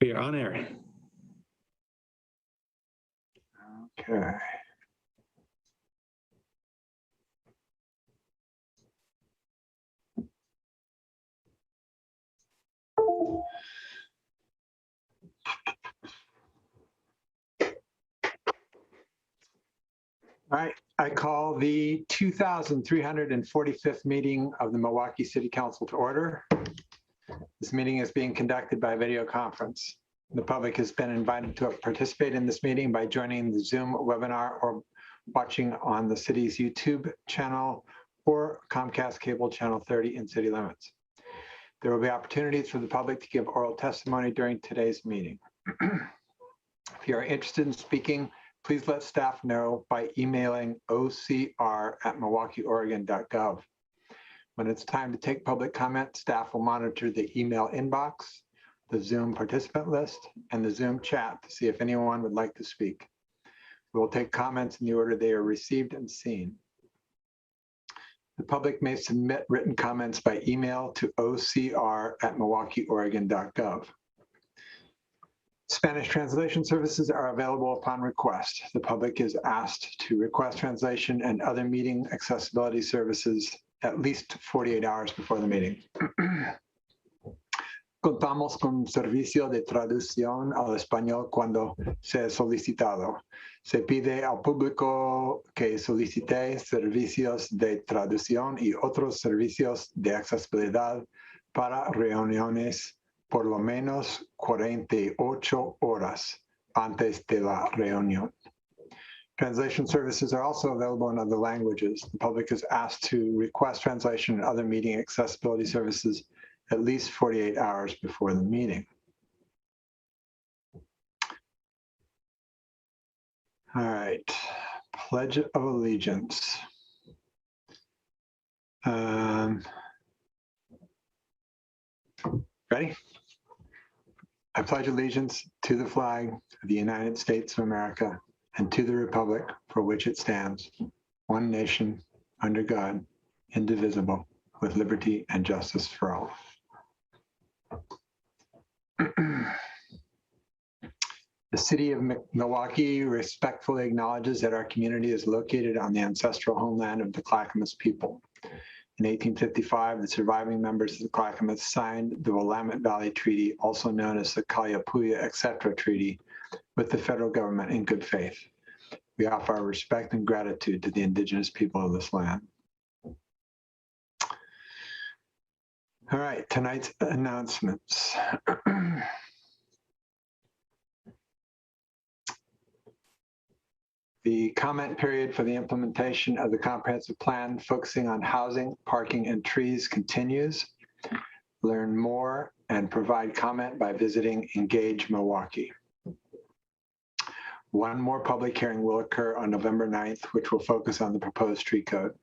We are on air. Okay. All right, I call the 2,345th meeting of the Milwaukee City Council to order. This meeting is being conducted by video conference. The public has been invited to participate in this meeting by joining the Zoom webinar or watching on the city's YouTube channel or Comcast cable channel 30 in city limits. There will be opportunities for the public to give oral testimony during today's meeting. If you are interested in speaking, please let staff know by emailing ocr@milwaukieoregon.gov. When it's time to take public comment, staff will monitor the email inbox, the Zoom participant list, and the Zoom chat to see if anyone would like to speak. We will take comments in the order they are received and seen. The public may submit written comments by email to ocr@milwaukieoregon.gov. Spanish translation services are available upon request. The public is asked to request translation and other meeting accessibility services at least 48 hours before the meeting. Contamos con servicio de traducción al español cuando sea solicitado. Se pide al público que solicite servicios de traducción y otros servicios de accesibilidad para reuniones por lo menos 48 horas antes de la reunión. Translation services are also available in other languages. The public is asked to request translation and other meeting accessibility services at least 48 hours before the meeting. All right, Pledge of Allegiance. Ready? I pledge allegiance to the flag of the United States of America and to the republic for which it stands, one nation, under God, indivisible, with liberty and justice for all. The city of Milwaukee respectfully acknowledges that our community is located on the ancestral homeland of the Clackamas people. In 1855, the surviving members of the Clackamas signed the Willamette Valley Treaty, also known as the Kalapuya Etc. Treaty, with the federal government in good faith. We offer our respect and gratitude to the indigenous people of this land. All right, tonight's announcements. The comment period for the implementation of the comprehensive plan focusing on housing, parking, and trees continues. Learn more and provide comment by visiting Engage Milwaukee. One more public hearing will occur on November 9th, which will focus on the proposed tree code.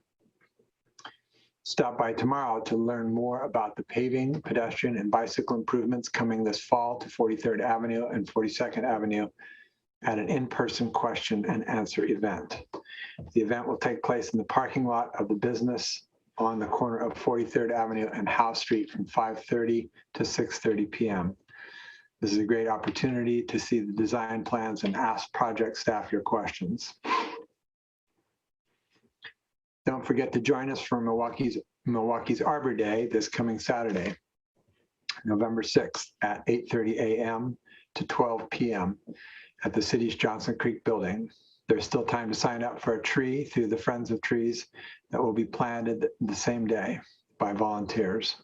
Stop by tomorrow to learn more about the paving, pedestrian, and bicycle improvements coming this fall to 43rd Avenue and 42nd Avenue at an in-person question and answer event. The event will take place in the parking lot of the business on the corner of 43rd Avenue and House Street from 5:30 to 6:30 p.m. This is a great opportunity to see the design plans and ask project staff your questions. Don't forget to join us for Milwaukee's Arbor Day this coming Saturday, November 6th at 8:30 a.m. to 12 p.m. at the city's Johnson Creek building. There's still time to sign up for a tree through the Friends of Trees that will be planted the same day by volunteers.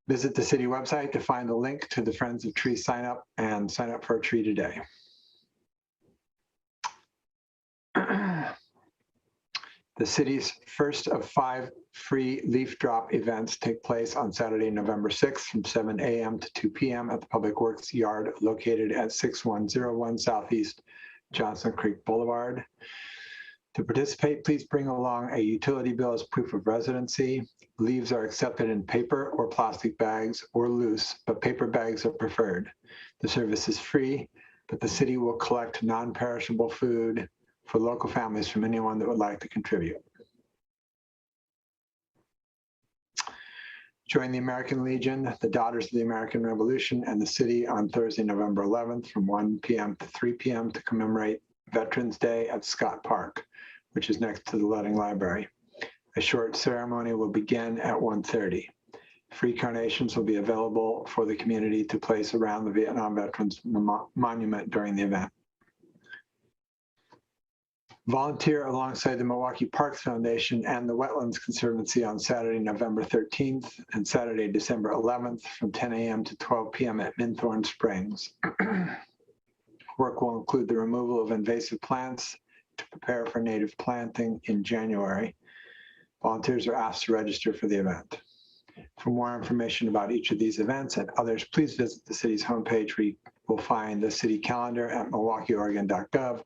Visit the city website to find the link to the Friends of Trees sign up and sign up for a tree today. The city's first of 5 free leaf drop events take place on Saturday, November 6th from 7 a.m. to 2 p.m. at the Public Works Yard located at 6101 Southeast Johnson Creek Boulevard. To participate, please bring along a utility bill as proof of residency. Leaves are accepted in paper or plastic bags or loose, but paper bags are preferred. The service is free, but the city will collect non-perishable food for local families from anyone that would like to contribute. Join the American Legion, the Daughters of the American Revolution, and the city on Thursday, November 11th from 1 p.m. to 3 p.m. to commemorate Veterans Day at Scott Park, which is next to the Ludding Library. A short ceremony will begin at 1:30. Free carnations will be available for the community to place around the Vietnam Veterans Monument during the event. Volunteer alongside the Milwaukie Parks Foundation and the Wetlands Conservancy on Saturday, November 13th and Saturday, December 11th from 10 a.m. to 12 p.m. at Minthorn Springs. Work will include the removal of invasive plants to prepare for native planting in January. Volunteers are asked to register for the event. For more information about each of these events and others, please visit the city's homepage where you will find the city calendar at MilwaukeeOregon.gov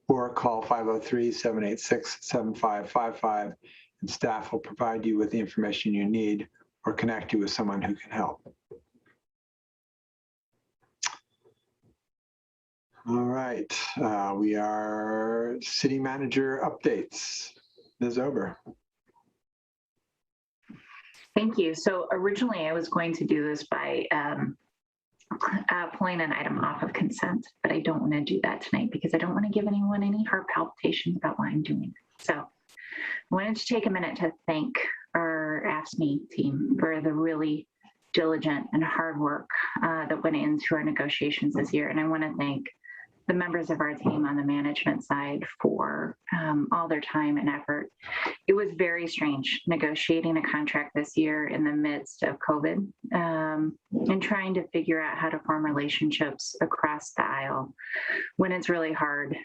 or call 503-786-7555 and staff will provide you with the information you need or connect you with someone who can help. All right, we are city manager updates. Ms. Ober. Thank you. So originally I was going to do this by pulling an item off of consent, but I don't want to do that tonight because I don't want to give anyone any heart palpitations about why I'm doing it. So I wanted to take a minute to thank our AFSCME team for the really diligent and hard work that went into our negotiations this year. And I want to thank the members of our team on the management side for all their time and effort. It was very strange negotiating a contract this year in the midst of COVID and trying to figure out how to form relationships across the aisle when it's really hard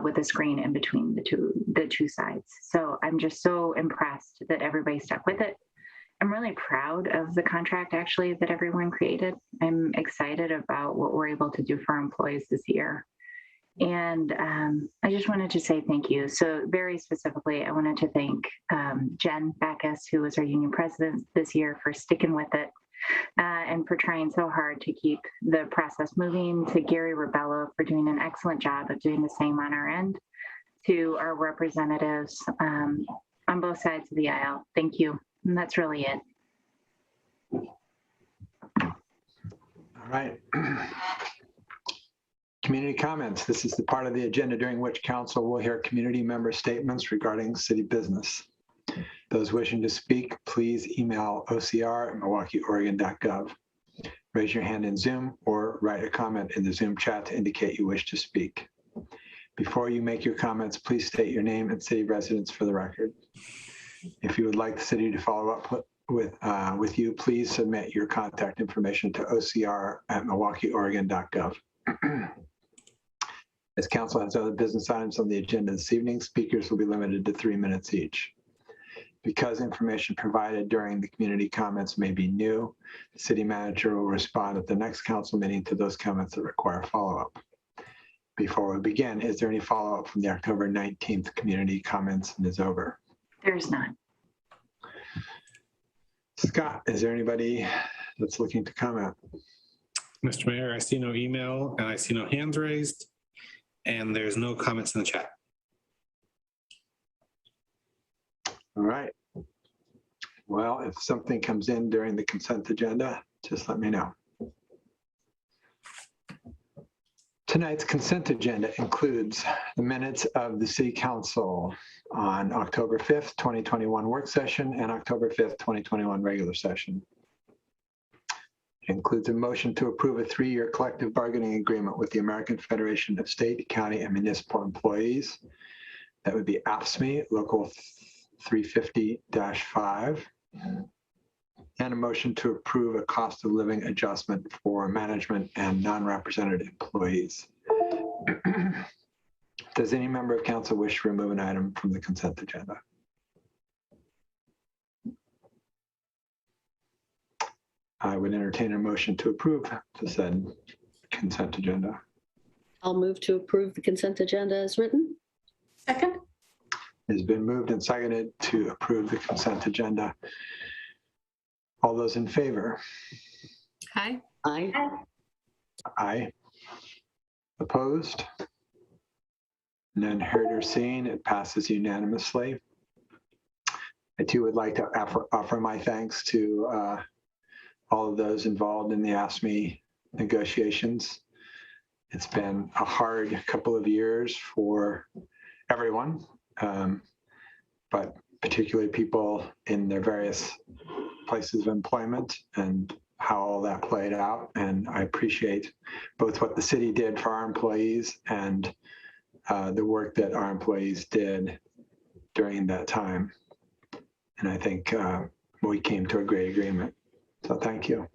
with a screen in between the two sides. So I'm just so impressed that everybody stuck with it. I'm really proud of the contract actually that everyone created. I'm excited about what we're able to do for our employees this year. And I just wanted to say thank you. So very specifically, I wanted to thank Jen Backus, who was our union president this year, for sticking with it and for trying so hard to keep the process moving, to Gary Rebello for doing an excellent job of doing the same on our end, to our representatives on both sides of the aisle. Thank you. And that's really it. All right. Community comments. This is the part of the agenda during which council will hear community member statements regarding city business. Those wishing to speak, please email ocr@milwaukeeoregon.gov. Raise your hand in Zoom or write a comment in the Zoom chat to indicate you wish to speak. Before you make your comments, please state your name and city residence for the record. If you would like the city to follow up with you, please submit your contact information to ocr@milwaukeeoregon.gov. As council has other business items on the agenda this evening, speakers will be limited to 3 minutes each. Because information provided during the community comments may be new, the city manager will respond at the next council meeting to those comments that require follow-up. Before we begin, is there any follow-up from the October 19th community comments? Ms. Ober. There's none. Scott, is there anybody that's looking to comment? Mr. Mayor, I see no email and I see no hands raised, and there's no comments in the chat. All right. Well, if something comes in during the consent agenda, just let me know. Tonight's consent agenda includes the minutes of the City Council on October 5th, 2021 work session and October 5th, 2021 regular session. It includes a motion to approve a 3-year collective bargaining agreement with the American Federation of State, County, and Municipal Employees. That would be AFSCME, Local 350-5. And a motion to approve a cost of living adjustment for management and non-represented employees. Does any member of council wish to remove an item from the consent agenda? I would entertain a motion to approve the said consent agenda. I'll move to approve the consent agenda as written. Second. It has been moved and seconded to approve the consent agenda. All those in favor? Aye. Aye. Aye. Opposed? None heard or seen. It passes unanimously. I too would like to offer my thanks to all of those involved in the ASME negotiations. It's been a hard couple of years for everyone, but particularly people in their various places of employment and how all that played out. And I appreciate both what the city did for our employees and the work that our employees did during that time. And I think we came to a great agreement. So thank you.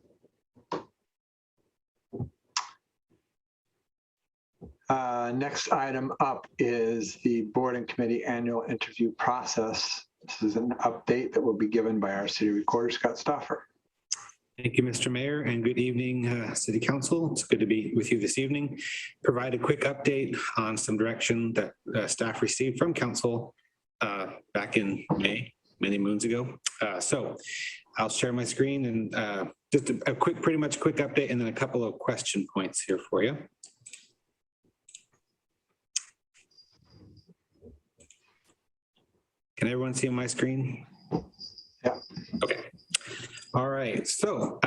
Next item up is the board and committee annual interview process. This is an update that will be given by our city recorder, Scott Stauffer. Thank you, Mr. Mayor, and good evening, City Council. It's good to be with you this evening. Provide a quick update on some direction that staff received from council back in May, many moons ago. So I'll share my screen and just a quick, pretty much quick update, and then a couple of question points here for you. Can everyone see on my screen? Yeah. Okay. All right. So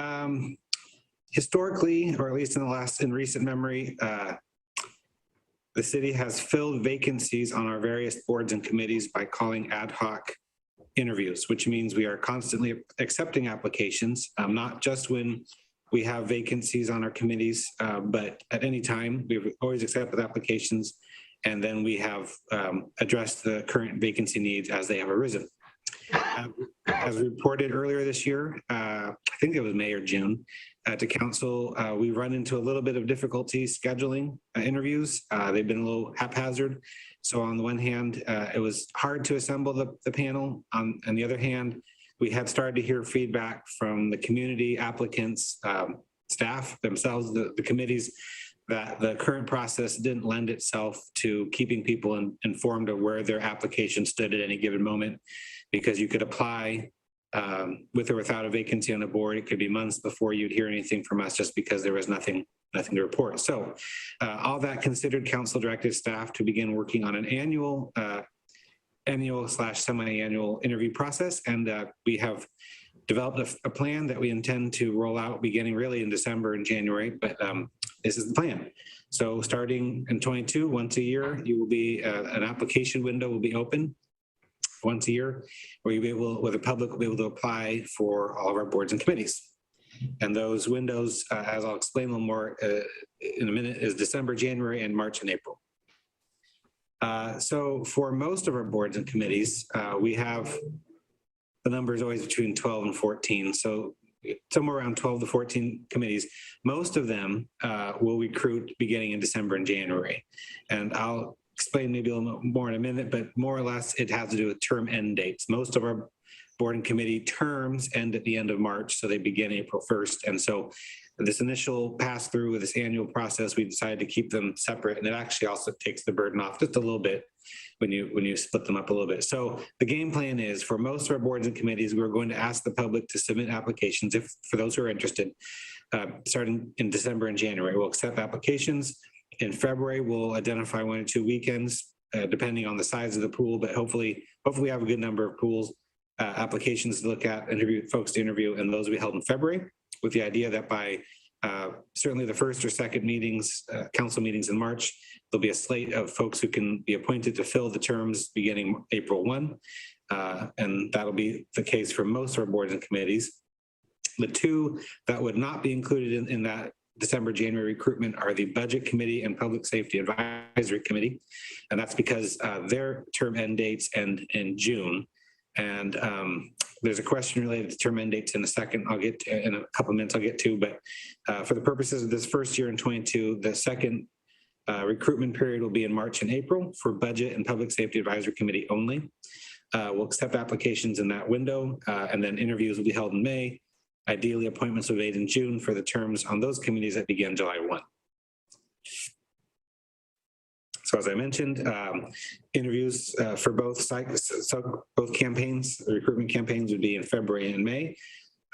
historically, or at least in recent memory, the city has filled vacancies on our various boards and committees by calling ad hoc interviews, which means we are constantly accepting applications, not just when we have vacancies on our committees, but at any time. We've always accepted applications, and then we have addressed the current vacancy needs as they have arisen. As reported earlier this year, I think it was May or June, to council, we run into a little bit of difficulty scheduling interviews. They've been a little haphazard. So on the one hand, it was hard to assemble the panel. On the other hand, we had started to hear feedback from the community, applicants, staff themselves, the committees, that the current process didn't lend itself to keeping people informed of where their application stood at any given moment, because you could apply with or without a vacancy on the board. It could be months before you'd hear anything from us just because there was nothing to report. So all that considered, council directed staff to begin working on an annual / semi-annual interview process. And we have developed a plan that we intend to roll out beginning really in December and January, but this is the plan. So starting in 22, once a year, you will be an application window will be open once a year, where where the public will be able to apply for all of our boards and committees. And those windows, as I'll explain a little more in a minute, is December, January, and March and April. So for most of our boards and committees, we have the number is always between 12 and 14. So somewhere around 12 to 14 committees. Most of them will recruit beginning in December and January. And I'll explain maybe a little more in a minute, but more or less it has to do with term end dates. Most of our board and committee terms end at the end of March, so they begin April 1st. And so this initial pass through with this annual process, we decided to keep them separate, and it actually also takes the burden off just a little bit when you split them up a little bit. So the game plan is for most of our boards and committees, we're going to ask the public to submit applications for those who are interested, starting in December and January. We'll accept applications. In February, we'll identify 1 or 2 weekends, depending on the size of the pool, but hopefully we have a good number of pools, applications to look at, folks to interview, and those will be held in February, with the idea that by certainly the first or second meetings, council meetings in March, there'll be a slate of folks who can be appointed to fill the terms beginning April 1. And that'll be the case for most of our boards and committees. The two that would not be included in that December, January recruitment are the Budget Committee and Public Safety Advisory Committee. And that's because their term end dates end in June. And there's a question related to term end dates in a second. I'll get to, in a couple of minutes, I'll get to, but for the purposes of this first year in 22, the second recruitment period will be in March and April for Budget and Public Safety Advisory Committee only. We'll accept applications in that window, and then interviews will be held in May. Ideally, appointments will be made in June for the terms on those committees that begin July 1. So as I mentioned, interviews for both both campaigns, the recruitment campaigns would be in February and May.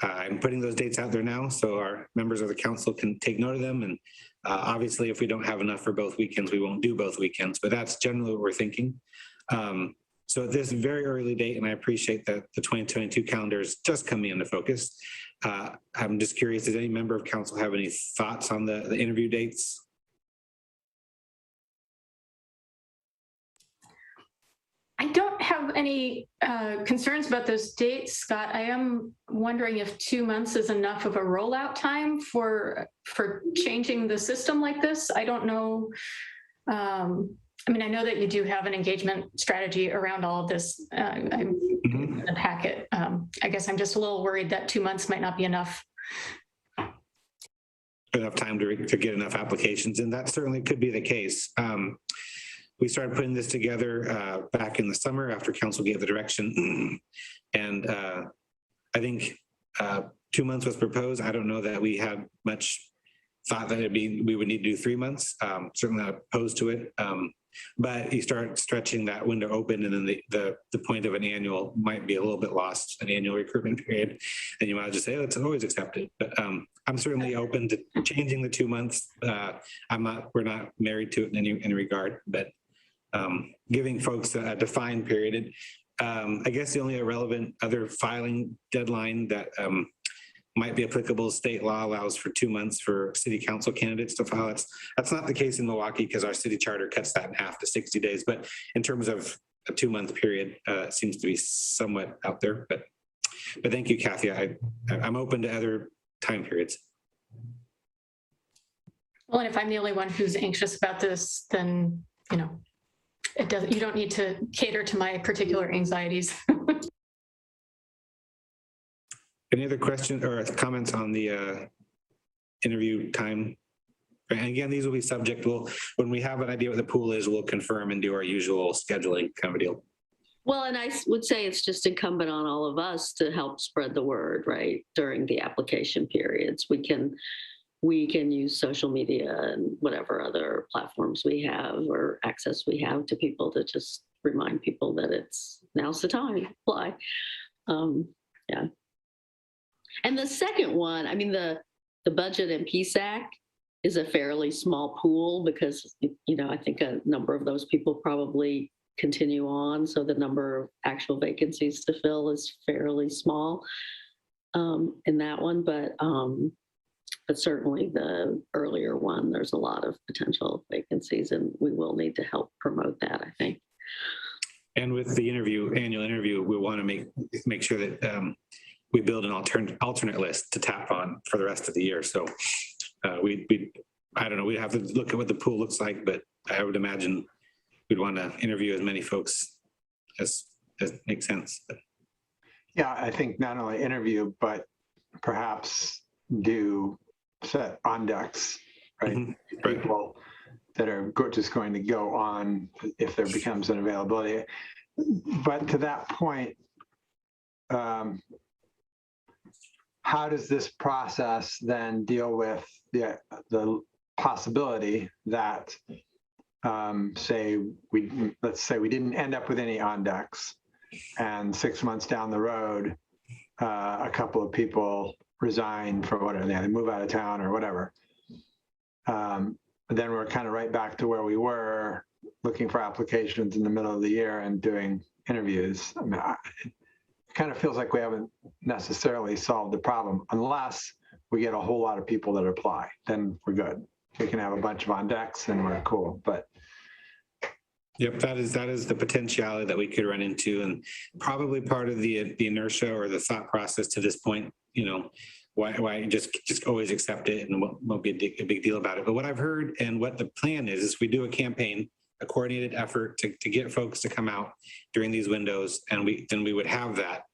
I'm putting those dates out there now so our members of the council can take note of them. And obviously, if we don't have enough for both weekends, we won't do both weekends, but that's generally what we're thinking. So at this very early date, and I appreciate that the 2022 calendar is just coming into focus, I'm just curious, does any member of council have any thoughts on the interview dates? I don't have any concerns about those dates, Scott. I am wondering if 2 months is enough of a rollout time for changing the system like this. I don't know. I mean, I know that you do have an engagement strategy around all of this in the packet. I guess I'm just a little worried that 2 months might not be enough. Enough time to get enough applications, and that certainly could be the case. We started putting this together back in the summer after council gave the direction. And I think 2 months was proposed. I don't know that we had much thought that we would need to do 3 months. Certainly not opposed to it. But you start stretching that window open, and then the point of an annual might be a little bit lost, an annual recruitment period. And you might just say, oh, it's always accepted. But I'm certainly open to changing the 2 months. We're not married to it in any regard, but giving folks a defined period. I guess the only irrelevant other filing deadline that might be applicable, state law allows for 2 months for city council candidates to file. That's not the case in Milwaukee because our city charter cuts that in half to 60 days. But in terms of a 2 month period, it seems to be somewhat out there. But thank you, Kathy. I'm open to other time periods. Well, and if I'm the only one who's anxious about this, then, you know, you don't need to cater to my particular anxieties. Any other questions or comments on the interview time? And again, these will be subject. When we have an idea what the pool is, we'll confirm and do our usual scheduling kind of a deal. Well, and I would say it's just incumbent on all of us to help spread the word, right? During the application periods, we can use social media and whatever other platforms we have or access we have to people to just remind people that now's the time to apply. Yeah. And the second one, I mean, the budget and PSAC is a fairly small pool because, you know, I think a number of those people probably continue on. So the number of actual vacancies to fill is fairly small in that one. But certainly the earlier one, there's a lot of potential vacancies and we will need to help promote that, I think. And with the annual interview, we want to make sure that we build an alternate list to tap on for the rest of the year. So I don't know, we'd have to look at what the pool looks like, but I would imagine we'd want to interview as many folks as makes sense. Yeah, I think not only interview, but perhaps do set on decks, right? Mm-hmm. Right. People that are just going to go on if there becomes an availability. But to that point, how does this process then deal with the possibility that, let's say we didn't end up with any on decks, and 6 months down the road, a couple of people resign for whatever, they move out of town or whatever. Then we're kind of right back to where we were, looking for applications in the middle of the year and doing interviews. I mean, it kind of feels like we haven't necessarily solved the problem unless we get a whole lot of people that apply. Then we're good. We can have a bunch of on decks and we're cool. But yep, that is the potentiality that we could run into, and probably part of the inertia or the thought process to this point. You know, why just always accept it and won't be a big deal about it. But what I've heard and what the plan is we do a campaign, a coordinated effort to get folks to come out during these windows, and then we would have that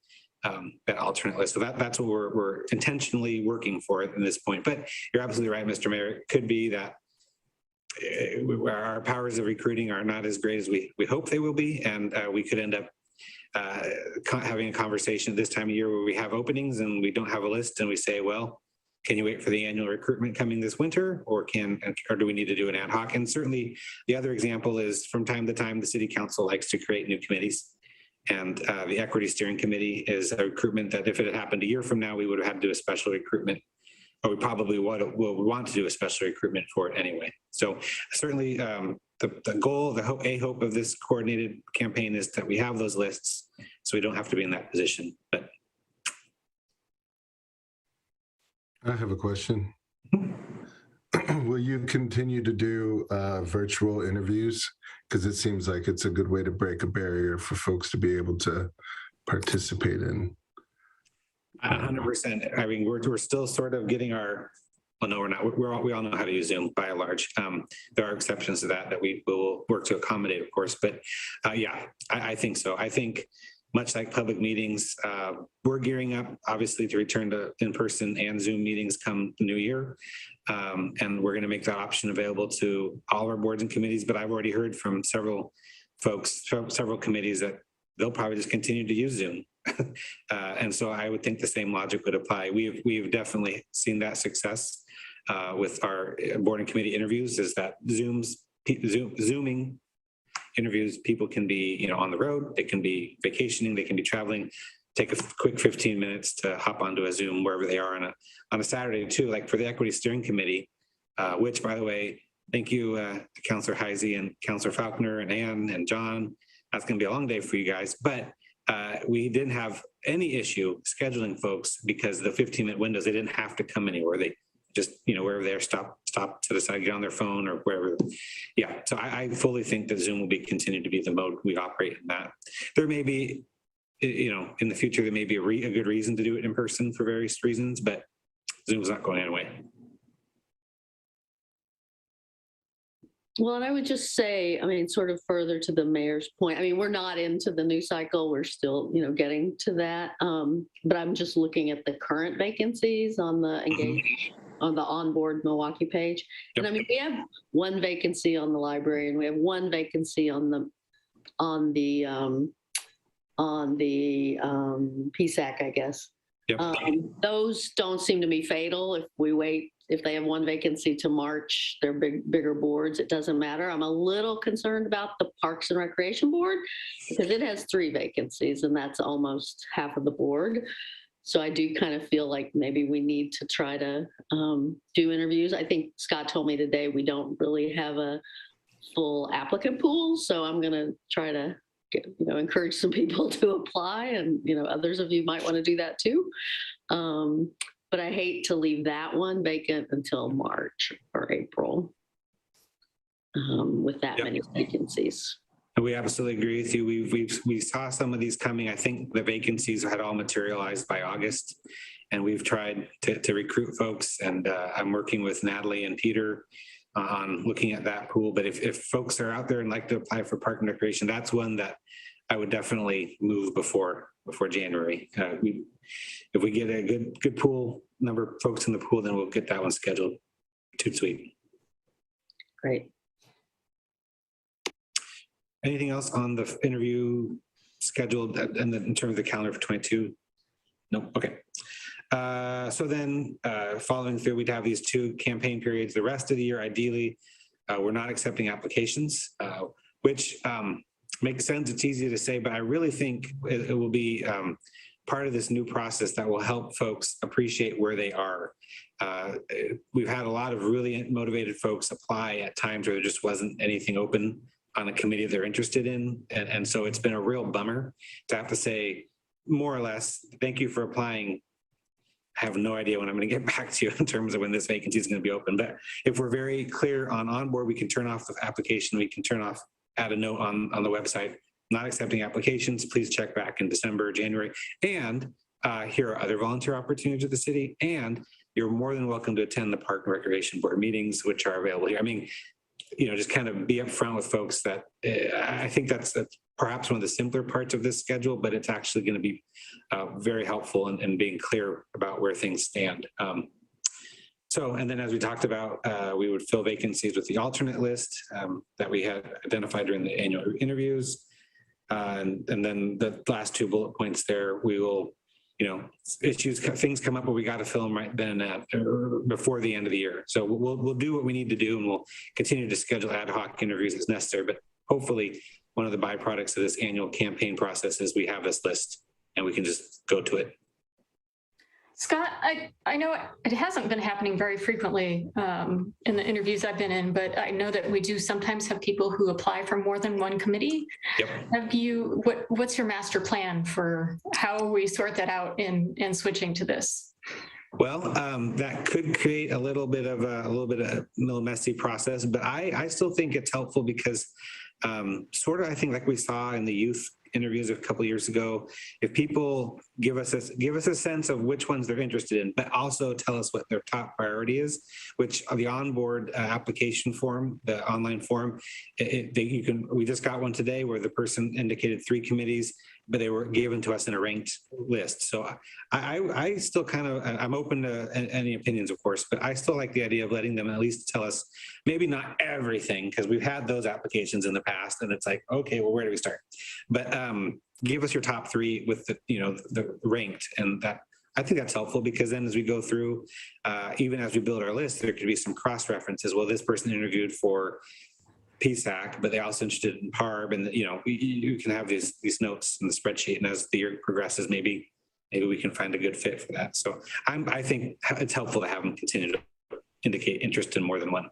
alternate list. So that's what we're intentionally working for at this point. But you're absolutely right, Mr. Mayor. It could be that our powers of recruiting are not as great as we hope they will be, and we could end up having a conversation this time of year where we have openings and we don't have a list, and we say, well, can you wait for the annual recruitment coming this winter, or do we need to do an ad hoc? And certainly the other example is from time to time, the city council likes to create new committees. And the equity steering committee is a recruitment that if it had happened a year from now, we would have had to do a special recruitment, or we probably will want to do a special recruitment for it anyway. So certainly the goal, a hope of this coordinated campaign is that we have those lists so we don't have to be in that position. But I have a question. Will you continue to do virtual interviews? Because it seems like it's a good way to break a barrier for folks to be able to participate in. 100%. I mean, we're still sort of getting our, well, no, we're not. We all know how to use Zoom by and large. There are exceptions to that we will work to accommodate, of course. But yeah, I think so. I think much like public meetings, we're gearing up, obviously, to return to in-person and Zoom meetings come the new year. And we're going to make that option available to all our boards and committees. But I've already heard from several folks, several committees that they'll probably just continue to use Zoom. And so I would think the same logic would apply. We've definitely seen that success with our board and committee interviews, is that Zooming interviews, people can be, on the road, they can be vacationing, they can be traveling, take a quick 15 minutes to hop onto a Zoom wherever they are on a Saturday too, like for the Equity Steering Committee, which, by the way, thank you, Councillor Heisey and Councillor Faulkner and Ann and John. That's going to be a long day for you guys, but we didn't have any issue scheduling folks because the 15-minute windows, they didn't have to come anywhere. They just, wherever they're stop to the side, get on their phone or wherever. Yeah, so I fully think that Zoom will continue to be the mode we operate in that. There may be, in the future, there may be a good reason to do it in person for various reasons, but Zoom's not going anyway. Well, and I would just say, sort of further to the mayor's point, we're not into the new cycle. We're still, getting to that. But I'm just looking at the current vacancies on the on the onboard Milwaukie page. Yep. And we have one vacancy on the library and we have one vacancy on the PSAC, I guess. Yep. Those don't seem to be fatal. If we wait, if they have one vacancy to March, they're bigger boards, it doesn't matter. I'm a little concerned about the Parks and Recreation Board because it has 3 vacancies and that's almost half of the board. So I do kind of feel like maybe we need to try to do interviews. I think Scott told me today we don't really have a full applicant pool. So I'm going to try to encourage some people to apply, and others of you might want to do that too. But I hate to leave that one vacant until March or April with that many vacancies. We absolutely agree with you. We saw some of these coming. I think the vacancies had all materialized by August, and we've tried to recruit folks. And I'm working with Natalie and Peter on looking at that pool. But if folks are out there and like to apply for Park and Recreation, that's one that I would definitely move before January. If we get a good pool number of folks in the pool, then we'll get that one scheduled. Too sweet. Great. Anything else on the interview scheduled in terms of the calendar for 22? No. Okay. So then following through, we'd have these 2 campaign periods. The rest of the year, ideally, we're not accepting applications, which makes sense. It's easy to say, but I really think it will be part of this new process that will help folks appreciate where they are. We've had a lot of really motivated folks apply at times where there just wasn't anything open on a committee they're interested in. And so it's been a real bummer to have to say, more or less, thank you for applying. I have no idea when I'm going to get back to you in terms of when this vacancy is going to be open. But if we're very clear on board, we can turn off the application. We can add a note on the website, not accepting applications. Please check back in December, January. And here are other volunteer opportunities at the city. And you're more than welcome to attend the Park and Recreation Board meetings, which are available here. Just kind of be upfront with folks that I think that's perhaps one of the simpler parts of this schedule, but it's actually going to be very helpful in being clear about where things stand. And then as we talked about, we would fill vacancies with the alternate list that we had identified during the annual interviews. And then the last 2 bullet points there, we will, things come up where we got to fill them right then before the end of the year. So we'll do what we need to do, and we'll continue to schedule ad hoc interviews as necessary. But hopefully one of the byproducts of this annual campaign process is we have this list and we can just go to it. Scott, I know it hasn't been happening very frequently in the interviews I've been in, but I know that we do sometimes have people who apply for more than one committee. Yep. What's your master plan for how we sort that out in switching to this? Well, that could create a little messy process, but I still think it's helpful because sort of, I think like we saw in the youth interviews a couple of years ago, if people give us a sense of which ones they're interested in, but also tell us what their top priority is, which the onboard application form, the online form, we just got one today where the person indicated 3 committees, but they were given to us in a ranked list. So I still kind of, I'm open to any opinions, of course, but I still like the idea of letting them at least tell us, maybe not everything, because we've had those applications in the past and it's like, okay, well, where do we start? But give us your top 3 with the ranked, and that, I think that's helpful because then as we go through, even as we build our list, there could be some cross references. Well, this person interviewed for PSAC, but they also interested in PARB, and you can have these notes in the spreadsheet, and as the year progresses, maybe we can find a good fit for that. So I think it's helpful to have them continue to indicate interest in more than one.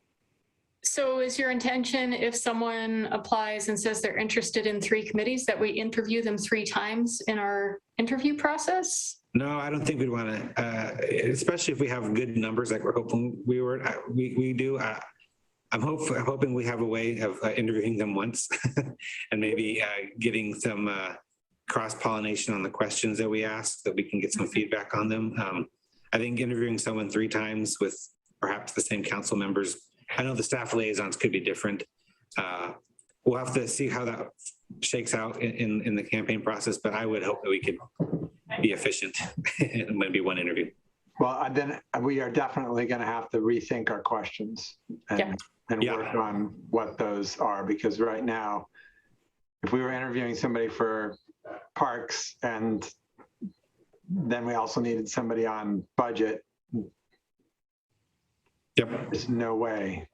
So is your intention, if someone applies and says they're interested in 3 committees, that we interview them 3 times in our interview process? No, I don't think we'd want to, especially if we have good numbers like we're hoping we do. I'm hoping we have a way of interviewing them once and maybe getting some cross-pollination on the questions that we ask, that we can get some feedback on them. I think interviewing someone 3 times with perhaps the same council members, I know the staff liaisons could be different. We'll have to see how that shakes out in the campaign process, but I would hope that we could be efficient in maybe one interview. Well, then we are definitely going to have to rethink our questions and work on what those are, because right now, if we were interviewing somebody for parks and then we also needed somebody on budget, there's no way.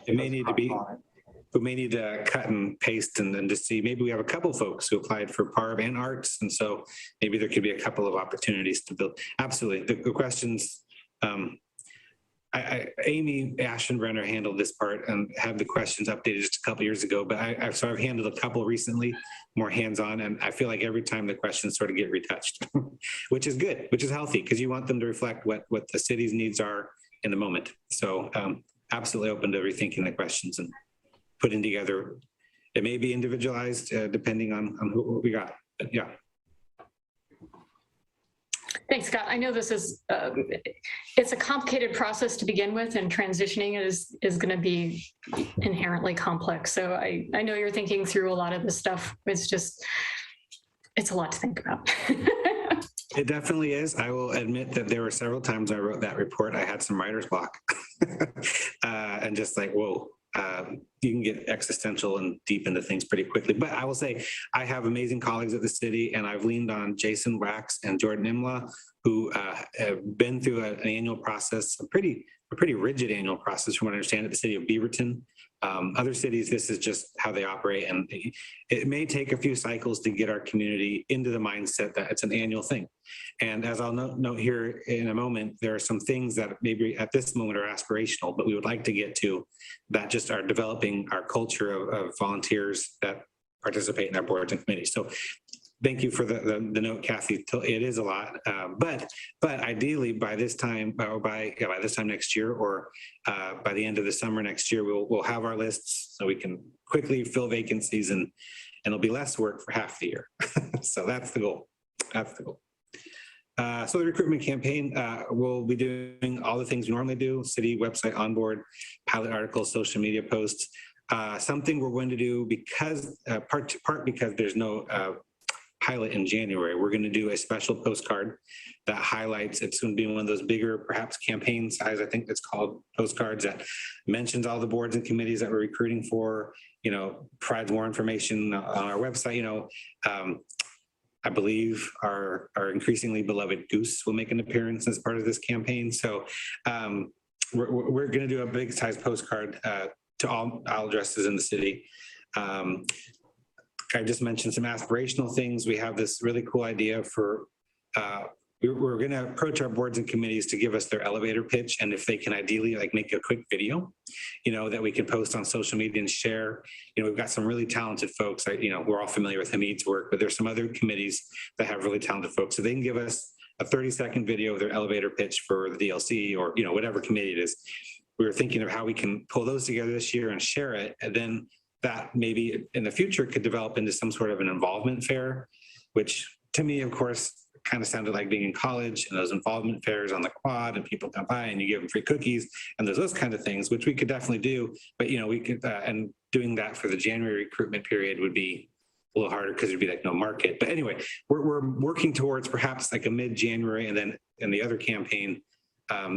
It may need to be, we may need to cut and paste and just see, maybe we have a couple folks who applied for PARB and arts. And so maybe there could be a couple of opportunities to build. Absolutely. The questions, Amy Ashenbrenner handled this part and had the questions updated just a couple years ago, but so I've handled a couple recently, more hands-on, and I feel like every time the questions sort of get retouched, which is good, which is healthy, because you want them to reflect what the city's needs are in the moment. So absolutely open to rethinking the questions and putting together. It may be individualized depending on who we got, but yeah. Thanks, Scott. I know this is, it's a complicated process to begin with, and transitioning is going to be inherently complex. So I know you're thinking through a lot of this stuff. It's a lot to think about. It definitely is. I will admit that there were several times I wrote that report, I had some writer's block and just like, whoa. You can get existential and deep into things pretty quickly. But I will say, I have amazing colleagues at the city, and I've leaned on Jason Wax and Jordan Imla, who have been through an annual process, a pretty rigid annual process from what I understand at the city of Beaverton. Other cities, this is just how they operate. And it may take a few cycles to get our community into the mindset that it's an annual thing. And as I'll note here in a moment, there are some things that maybe at this moment are aspirational, but we would like to get to that just are developing our culture of volunteers that participate in our boards and committees. So thank you for the note, Kathy. It is a lot, but ideally by this time, by this time next year, or by the end of the summer next year, we'll have our lists so we can quickly fill vacancies, and it'll be less work for half the year. So that's the goal. That's the goal. So the recruitment campaign, we'll be doing all the things we normally do: city website, onboard, pilot articles, social media posts. Something we're going to do because part because there's no pilot in January, we're going to do a special postcard that highlights, it's going to be one of those bigger, perhaps campaign size, I think it's called, postcards that mentions all the boards and committees that we're recruiting for, provides more information on our website. I believe our increasingly beloved Goose will make an appearance as part of this campaign. So we're going to do a big size postcard to all addresses in the city. I just mentioned some aspirational things. We have this really cool idea for we're going to approach our boards and committees to give us their elevator pitch. And if they can ideally like make a quick video, that we can post on social media and share. We've got some really talented folks. We're all familiar with Hamid's work, but there's some other committees that have really talented folks. So they can give us a 30-second video of their elevator pitch for the DLC or, whatever committee it is. We were thinking of how we can pull those together this year and share it. And then that maybe in the future could develop into some sort of an involvement fair, which to me, of course, kind of sounded like being in college and those involvement fairs on the quad and people come by and you give them free cookies and there's those kind of things, which we could definitely do. But, we could, and doing that for the January recruitment period would be a little harder because there'd be like no market. But anyway, we're working towards perhaps like a mid-January and then in the other campaign, I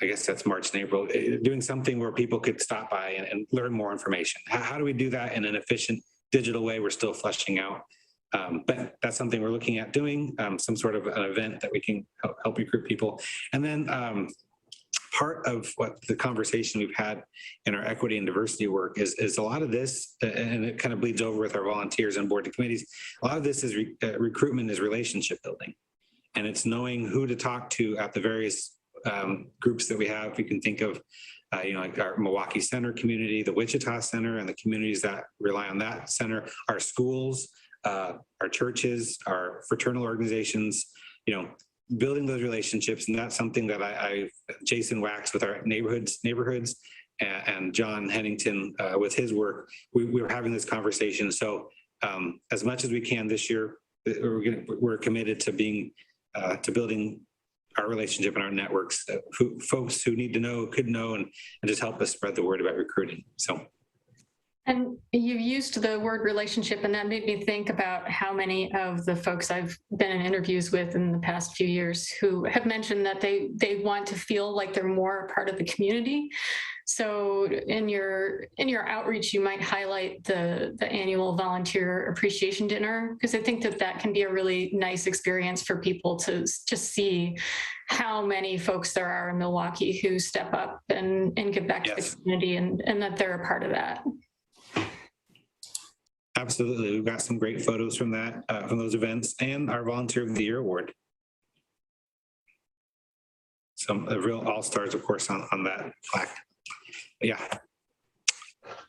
guess that's March and April, doing something where people could stop by and learn more information. How do we do that in an efficient digital way? We're still fleshing out. But that's something we're looking at doing, some sort of an event that we can help recruit people. And then part of what the conversation we've had in our equity and diversity work is a lot of this, and it kind of bleeds over with our volunteers and board and committees. A lot of this is recruitment is relationship building. And it's knowing who to talk to at the various groups that we have. We can think of, like our Milwaukie Center community, the Wichita Center, and the communities that rely on that center, our schools, our churches, our fraternal organizations, building those relationships. And that's something that Jason Wax with our neighborhoods, and John Hennington with his work, we were having this conversation. So as much as we can this year, we're committed to building our relationship and our networks, folks who need to know, could know, and just help us spread the word about recruiting. So. And you used the word relationship, and that made me think about how many of the folks I've been in interviews with in the past few years who have mentioned that they want to feel like they're more a part of the community. So in your outreach, you might highlight the annual volunteer appreciation dinner, because I think that can be a really nice experience for people to just see how many folks there are in Milwaukie who step up and give back to the community, and that they're a part of that. Absolutely. We've got some great photos from that, from those events, and our Volunteer of the Year award. Some real all-stars, of course, on that plaque. But yeah.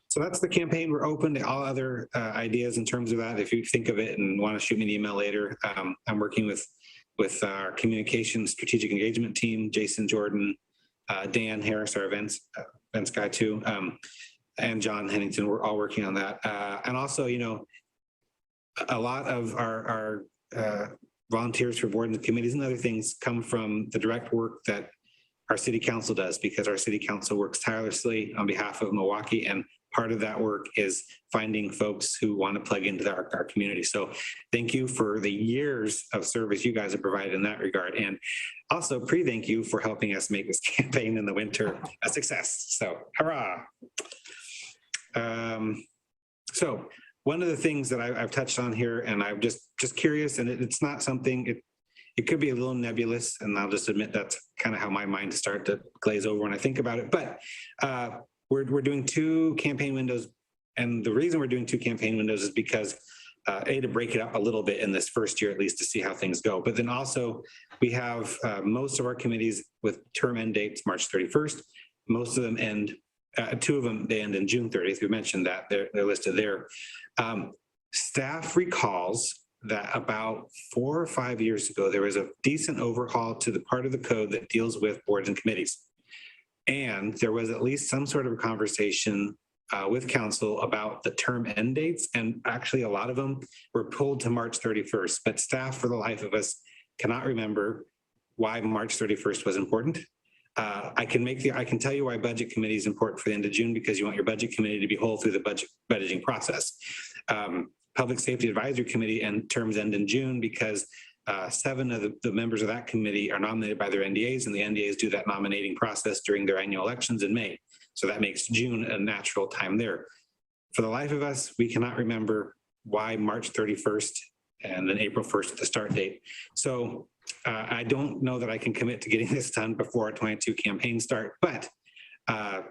So that's the campaign. We're open to all other ideas in terms of that. If you think of it and want to shoot me an email later, I'm working with our communications strategic engagement team, Jason Jordan, Dan Harris, our events guy too, and John Hennington. We're all working on that. And also, a lot of our volunteers for boards and committees and other things come from the direct work that our city council does, because our city council works tirelessly on behalf of Milwaukie, and part of that work is finding folks who want to plug into our community. So thank you for the years of service you guys have provided in that regard. And also thank you for helping us make this campaign in the winter a success. So hurrah. So one of the things that I've touched on here, and I'm just curious, and it's not something, it could be a little nebulous, and I'll just admit that's kind of how my mind starts to glaze over when I think about it. But we're doing 2 campaign windows, and the reason we're doing 2 campaign windows is because to break it up a little bit in this first year, at least, to see how things go. But then also we have most of our committees with term end dates March 31st. Most of them end. 2 of them, they end in June 30th. We mentioned that they're listed there. Staff recalls that about 4 or 5 years ago, there was a decent overhaul to the part of the code that deals with boards and committees. And there was at least some sort of a conversation with council about the term end dates. And actually a lot of them were pulled to March 31st, but staff for the life of us cannot remember why March 31st was important. I can tell you why budget committee is important for the end of June, because you want your budget committee to be whole through the budgeting process. Public Safety Advisory Committee and terms end in June because 7 of the members of that committee are nominated by their NDAs, and the NDAs do that nominating process during their annual elections in May. So that makes June a natural time there. For the life of us, we cannot remember why March 31st and then April 1st at the start date. So I don't know that I can commit to getting this done before our 22 campaign start, but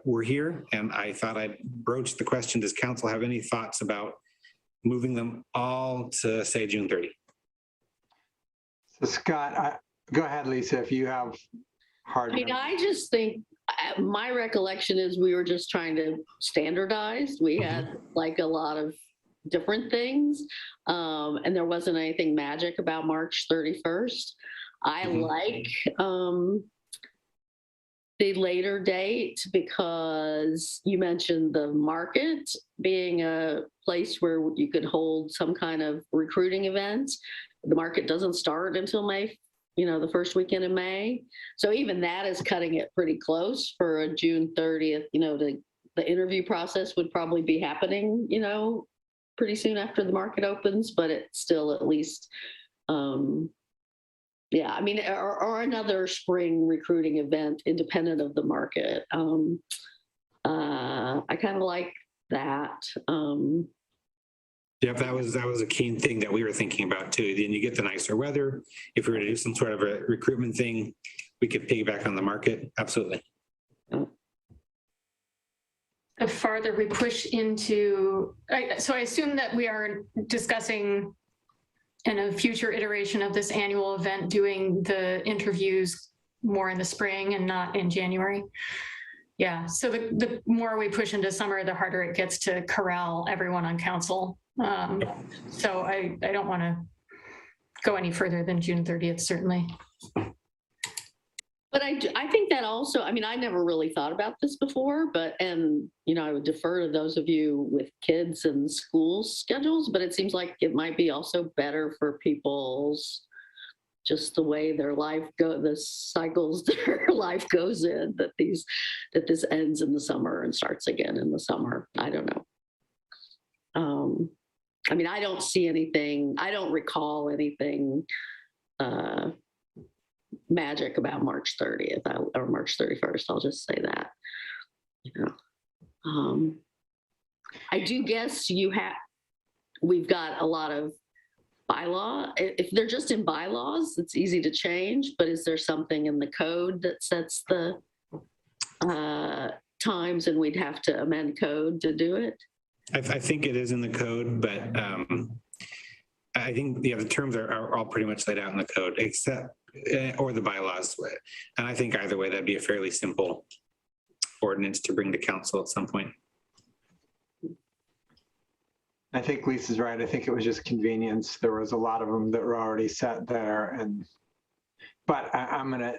we're here, and I thought I'd broach the question, does council have any thoughts about moving them all to, say, June 30? Scott, go ahead, Lisa, if you have hard. I mean, I just think my recollection is we were just trying to standardize. We had like a lot of different things, and there wasn't anything magic about March 31st. I like the later date because you mentioned the market being a place where you could hold some kind of recruiting event. The market doesn't start until May, the first weekend in May. So even that is cutting it pretty close for a June 30th. The interview process would probably be happening, pretty soon after the market opens, but it's still at least, yeah, I mean, or another spring recruiting event independent of the market. I kind of like that. Yeah, that was a keen thing that we were thinking about too. Then you get the nicer weather. If we were to do some sort of a recruitment thing, we could piggyback on the market. Absolutely. The farther we push into, so I assume that we are discussing in a future iteration of this annual event, doing the interviews more in the spring and not in January. Yeah, so the more we push into summer, the harder it gets to corral everyone on council. So I don't want to go any further than June 30th, certainly. But I think that also, I mean, I never really thought about this before, and I would defer to those of you with kids and school schedules, but it seems like it might be also better for people's, just the way their life the cycles their life goes in, that this ends in the summer and starts again in the summer. I don't know. I mean, I don't see anything, I don't recall anything magic about March 30th or March 31st. I'll just say that. I do guess we've got a lot of bylaw. If they're just in bylaws, it's easy to change, but is there something in the code that sets the times and we'd have to amend code to do it? I think it is in the code, but I think the terms are all pretty much laid out in the code, except or the bylaws. And I think either way, that'd be a fairly simple ordinance to bring to council at some point. I think Lisa's right. I think it was just convenience. There was a lot of them that were already set there. But I'm going to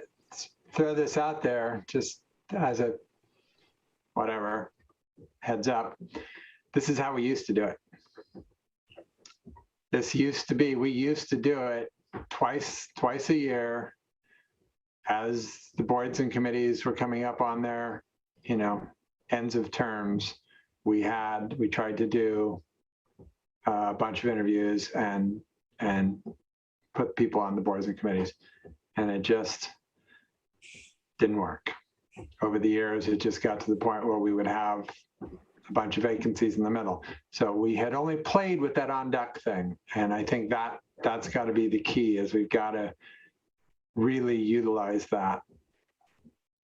throw this out there just as a whatever heads up. This is how we used to do it. We used to do it twice a year as the boards and committees were coming up on their, ends of terms. We tried to do a bunch of interviews and put people on the boards and committees, and it just didn't work. Over the years, it just got to the point where we would have a bunch of vacancies in the middle. So we had only played with that on deck thing. And I think that's got to be the key, is we've got to really utilize that.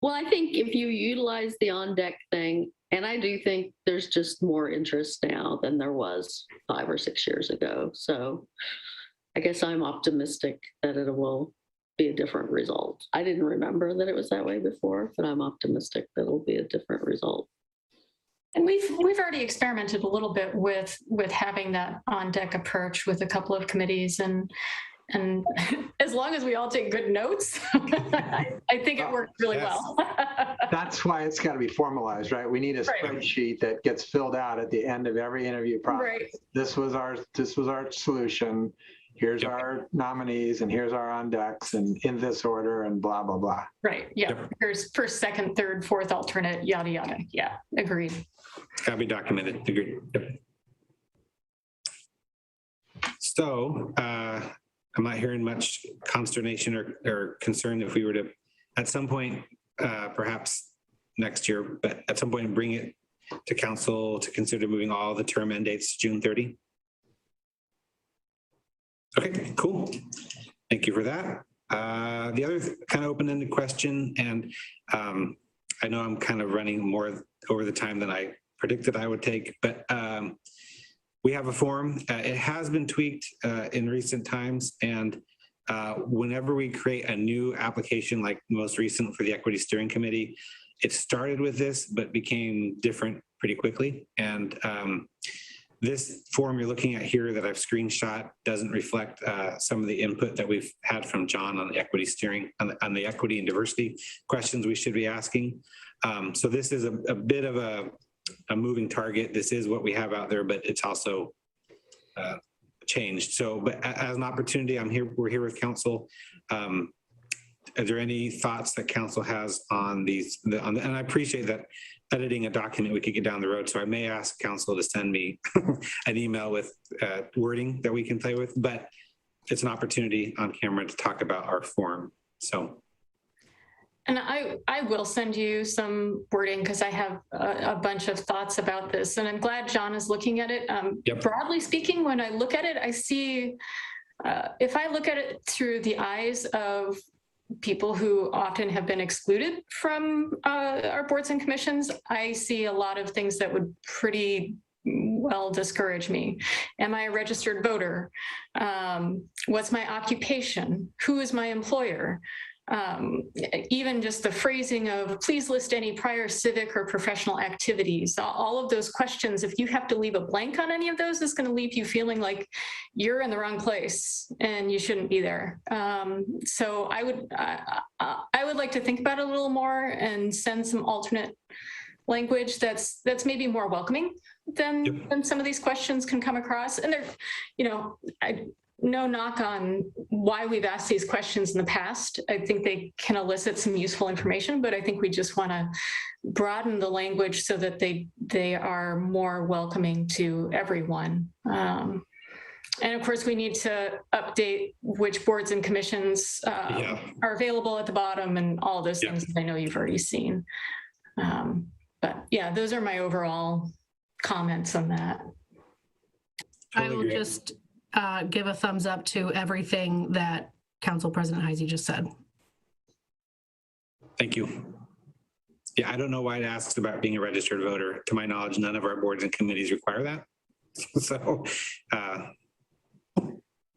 Well, I think if you utilize the on deck thing, and I do think there's just more interest now than there was 5 or 6 years ago. So I guess I'm optimistic that it will be a different result. I didn't remember that it was that way before, but I'm optimistic that it'll be a different result. And we've already experimented a little bit with having that on deck approach with a couple of committees, and as long as we all take good notes, I think it worked really well. That's why it's got to be formalized, right? We need a spreadsheet that gets filled out at the end of every interview process. Right. This was our solution. Here's our nominees, and here's our on decks, and in this order, and blah blah blah. Right. Yeah. Yep. Here's first, second, third, fourth alternate, yada yada. Yeah. Agreed. Gotta be documented. Agreed. Yep. So I'm not hearing much consternation or concern if we were to, at some point, perhaps next year, but at some point bring it to council to consider moving all the term end dates to June 30. Okay, cool. Thank you for that. The other kind of open-ended question, and I know I'm kind of running more over the time than I predicted I would take, but we have a form. It has been tweaked in recent times, and whenever we create a new application, like most recent for the Equity Steering Committee, it started with this, but became different pretty quickly. And this form you're looking at here that I've screenshot doesn't reflect some of the input that we've had from John on the equity steering, on the equity and diversity questions we should be asking. So this is a bit of a moving target. This is what we have out there, but it's also changed. So, but as an opportunity, we're here with council. Are there any thoughts that council has on these? And I appreciate that editing a document we could get down the road. So I may ask council to send me an email with wording that we can play with, but it's an opportunity on camera to talk about our form. So. And I will send you some wording because I have a bunch of thoughts about this, and I'm glad John is looking at it. Yep. Broadly speaking, when I look at it, I see, if I look at it through the eyes of people who often have been excluded from our boards and commissions, I see a lot of things that would pretty well discourage me. Am I a registered voter? What's my occupation? Who is my employer? Even just the phrasing of please list any prior civic or professional activities, all of those questions, if you have to leave a blank on any of those, it's going to leave you feeling like you're in the wrong place and you shouldn't be there. So I would like to think about it a little more and send some alternate language that's maybe more welcoming than some of these questions can come across. And they're, no knock on why we've asked these questions in the past. I think they can elicit some useful information, but I think we just want to broaden the language so that they are more welcoming to everyone. And of course, we need to update which boards and commissions are available at the bottom and all those things that I know you've already seen. But yeah, those are my overall comments on that. I will just give a thumbs up to everything that Council President Heisey just said. Thank you. Yeah, I don't know why it asks about being a registered voter. To my knowledge, none of our boards and committees require that. So,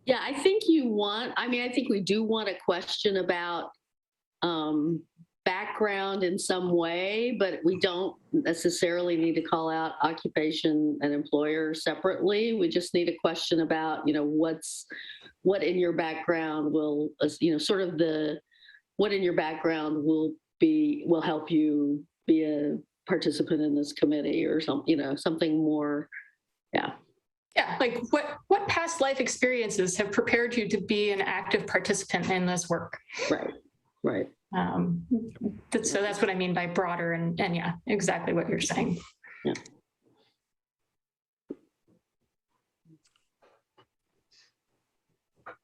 yeah, I think I think we do want a question about background in some way, but we don't necessarily need to call out occupation and employer separately. We just need a question about, what in your background will, what in your background will help you be a participant in this committee or something more. Yeah. Yeah, like what past life experiences have prepared you to be an active participant in this work? Right. So that's what I mean by broader and yeah, exactly what you're saying. Yeah.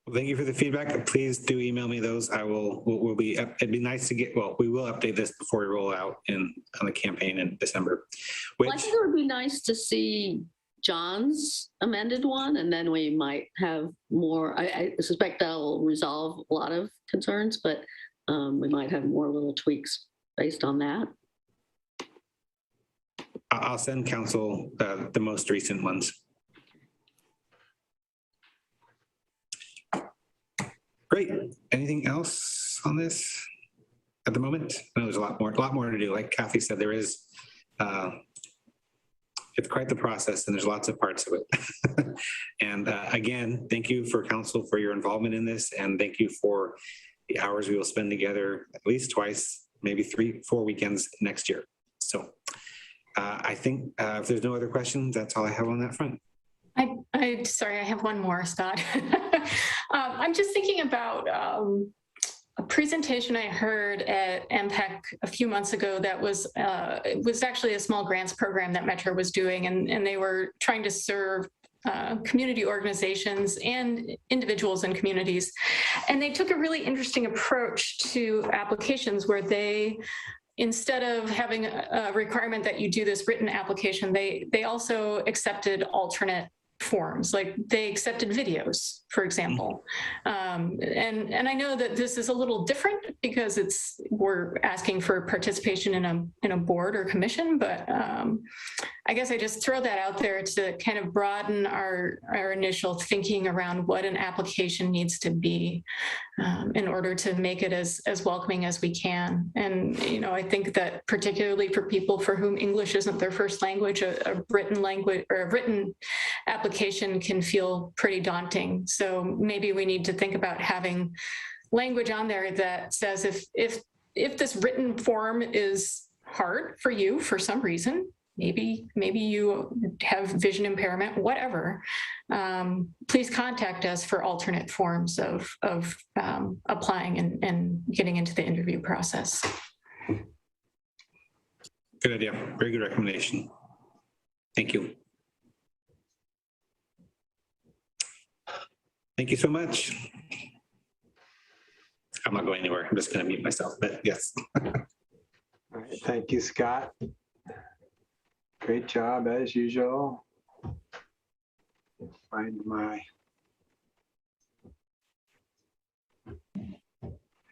Well, thank you for the feedback. Please do email me those. It'd be nice to get, we will update this before we roll out on the campaign in December. Well, I think it would be nice to see John's amended one, and then we might have more. I suspect that'll resolve a lot of concerns, but we might have more little tweaks based on that. I'll send council the most recent ones. Great. Anything else on this at the moment? I know there's a lot more to do. Like Kathy said, there is. It's quite the process, and there's lots of parts of it. And again, thank you for council for your involvement in this, and thank you for the hours we will spend together at least twice, maybe 3-4 weekends next year. So I think if there's no other questions, that's all I have on that front. Sorry, I have one more, Scott. I'm just thinking about a presentation I heard at MPEC a few months ago that it was actually a small grants program that Metro was doing, and they were trying to serve community organizations and individuals in communities. And they took a really interesting approach to applications where they, instead of having a requirement that you do this written application, they also accepted alternate forms, like they accepted videos, for example. And I know that this is a little different because we're asking for participation in a board or commission, but I guess I just throw that out there to kind of broaden our initial thinking around what an application needs to be in order to make it as welcoming as we can. And, you know, I think that particularly for people for whom English isn't their first language, a written language or a written application can feel pretty daunting. So maybe we need to think about having language on there that says if this written form is hard for you for some reason, maybe you have vision impairment, whatever, please contact us for alternate forms of applying and getting into the interview process. Good idea. Very good recommendation. Thank you. Thank you so much. I'm not going anywhere. I'm just going to mute myself, but yes. All right, thank you, Scott. Great job as usual. Find my,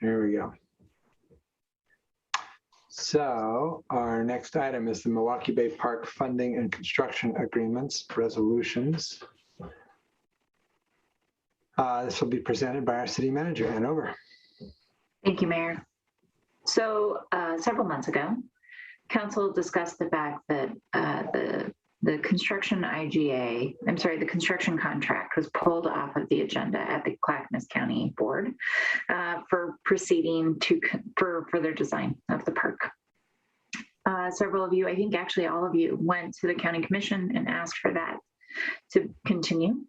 here we go. So our next item is the Milwaukie Bay Park Funding and Construction Agreements Resolutions. This will be presented by our city manager, Ann Over. Thank you, Mayor. So several months ago, Council discussed the fact that the construction the construction contract was pulled off of the agenda at the Clackamas County Board for proceeding for further design of the park. Several of you, I think actually all of you, went to the County Commission and asked for that to continue.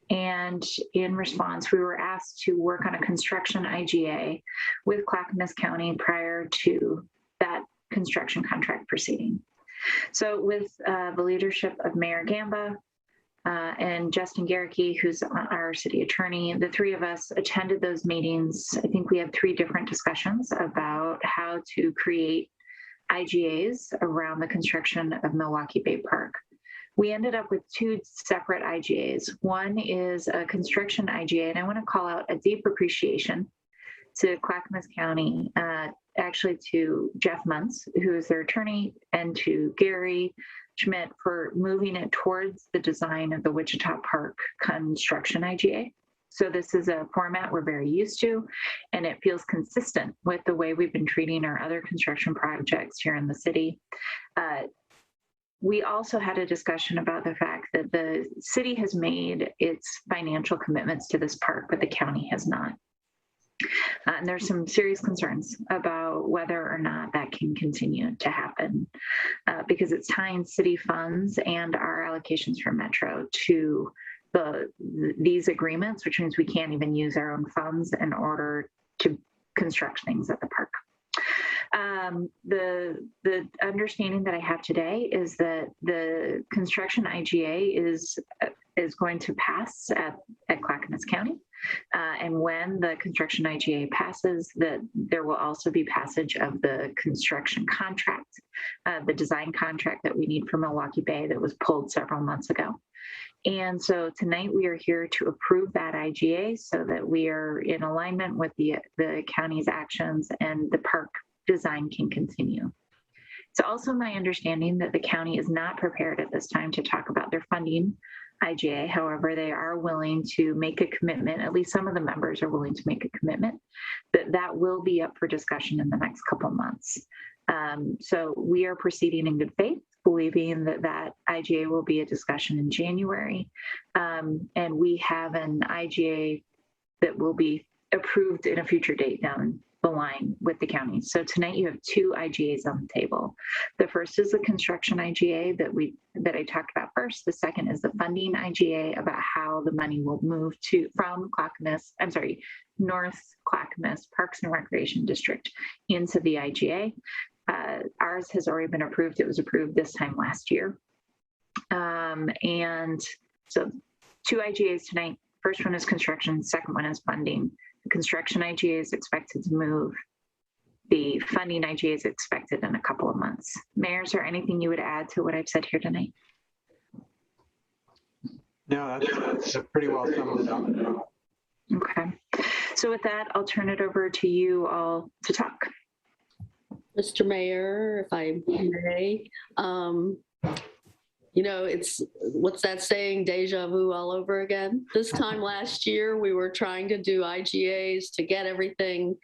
And in response, we were asked to work on a construction IGA with Clackamas County prior to that construction contract proceeding. So with the leadership of Mayor Gamba and Justin Garricky, who's our city attorney, the three of us attended those meetings. I think we had 3 different discussions about how to create IGAs around the construction of Milwaukie Bay Park. We ended up with 2 separate IGAs. One is a construction IGA, and I want to call out a deep appreciation to Clackamas County, actually to Jeff Muntz, who is their attorney, and to Gary Schmidt for moving it towards the design of the Wichita Park construction IGA. So this is a format we're very used to, and it feels consistent with the way we've been treating our other construction projects here in the city. We also had a discussion about the fact that the city has made its financial commitments to this park, but the county has not. And there's some serious concerns about whether or not that can continue to happen because it's tying city funds and our allocations from Metro to these agreements, which means we can't even use our own funds in order to construct things at the park. The understanding that I have today is that the construction IGA is going to pass at Clackamas County. And when the construction IGA passes, that there will also be passage of the construction contract, the design contract that we need for Milwaukie Bay that was pulled several months ago. And so tonight we are here to approve that IGA so that we are in alignment with the county's actions and the park design can continue. It's also my understanding that the county is not prepared at this time to talk about their funding IGA. However, they are willing to make a commitment, at least some of the members are willing to make a commitment, that will be up for discussion in the next couple months. So we are proceeding in good faith, believing that IGA will be a discussion in January. And we have an IGA that will be approved in a future date down the line with the county. So tonight you have 2 IGAs on the table. The first is the construction IGA that I talked about first. The second is the funding IGA about how the money will move from North Clackamas Parks and Recreation District into the IGA. Ours has already been approved. It was approved this time last year. And so 2 IGAs tonight. First one is construction, second one is funding. The construction IGA is expected to move. The funding IGA is expected in a couple of months. Mayor, is there anything you would add to what I've said here tonight? No, that's pretty well summed it up. Okay. So with that, I'll turn it over to you all to talk. Mr. Mayor, if I may, you know, it's, what's that saying, deja vu all over again? This time last year, we were trying to do IGAs to get everything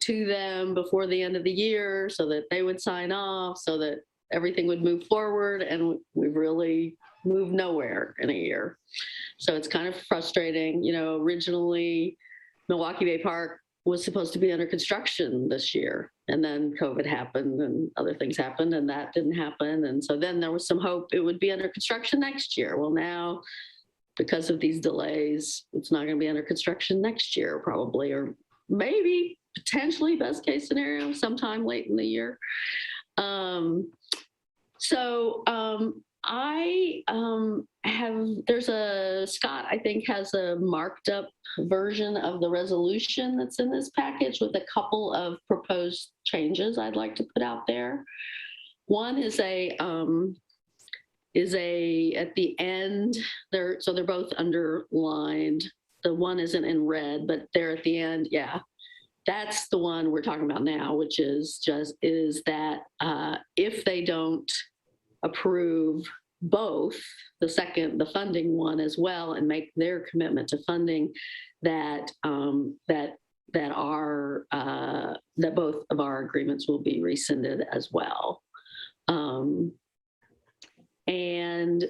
to them before the end of the year so that they would sign off, so that everything would move forward, and we've really moved nowhere in a year. So it's kind of frustrating. You know, originally Milwaukie Bay Park was supposed to be under construction this year, and then COVID happened and other things happened, and that didn't happen. And so then there was some hope it would be under construction next year. Well, now, because of these delays, it's not going to be under construction next year, probably, or maybe potentially, best case scenario, sometime late in the year. Scott, I think, has a marked up version of the resolution that's in this package with a couple of proposed changes I'd like to put out there. One is at the end, they're both underlined. The one isn't in red, but they're at the end. Yeah. That's the one we're talking about now, which is that if they don't approve both the funding one as well and make their commitment to funding, that both of our agreements will be rescinded as well. And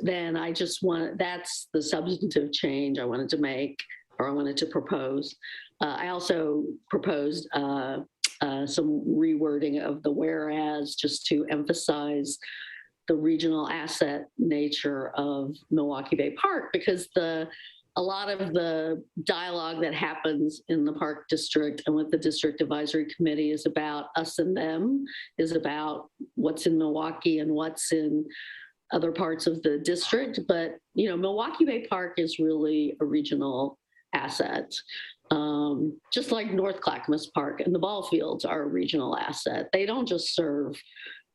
then that's the substantive change I wanted to make, or I wanted to propose. I also proposed some rewording of the whereas, just to emphasize the regional asset nature of Milwaukie Bay Park, because a lot of the dialogue that happens in the Park District and with the District Advisory Committee is about us and them, is about what's in Milwaukie and what's in other parts of the district. But, you know, Milwaukie Bay Park is really a regional asset. Just like North Clackamas Park and the ball fields are a regional asset. They don't just serve,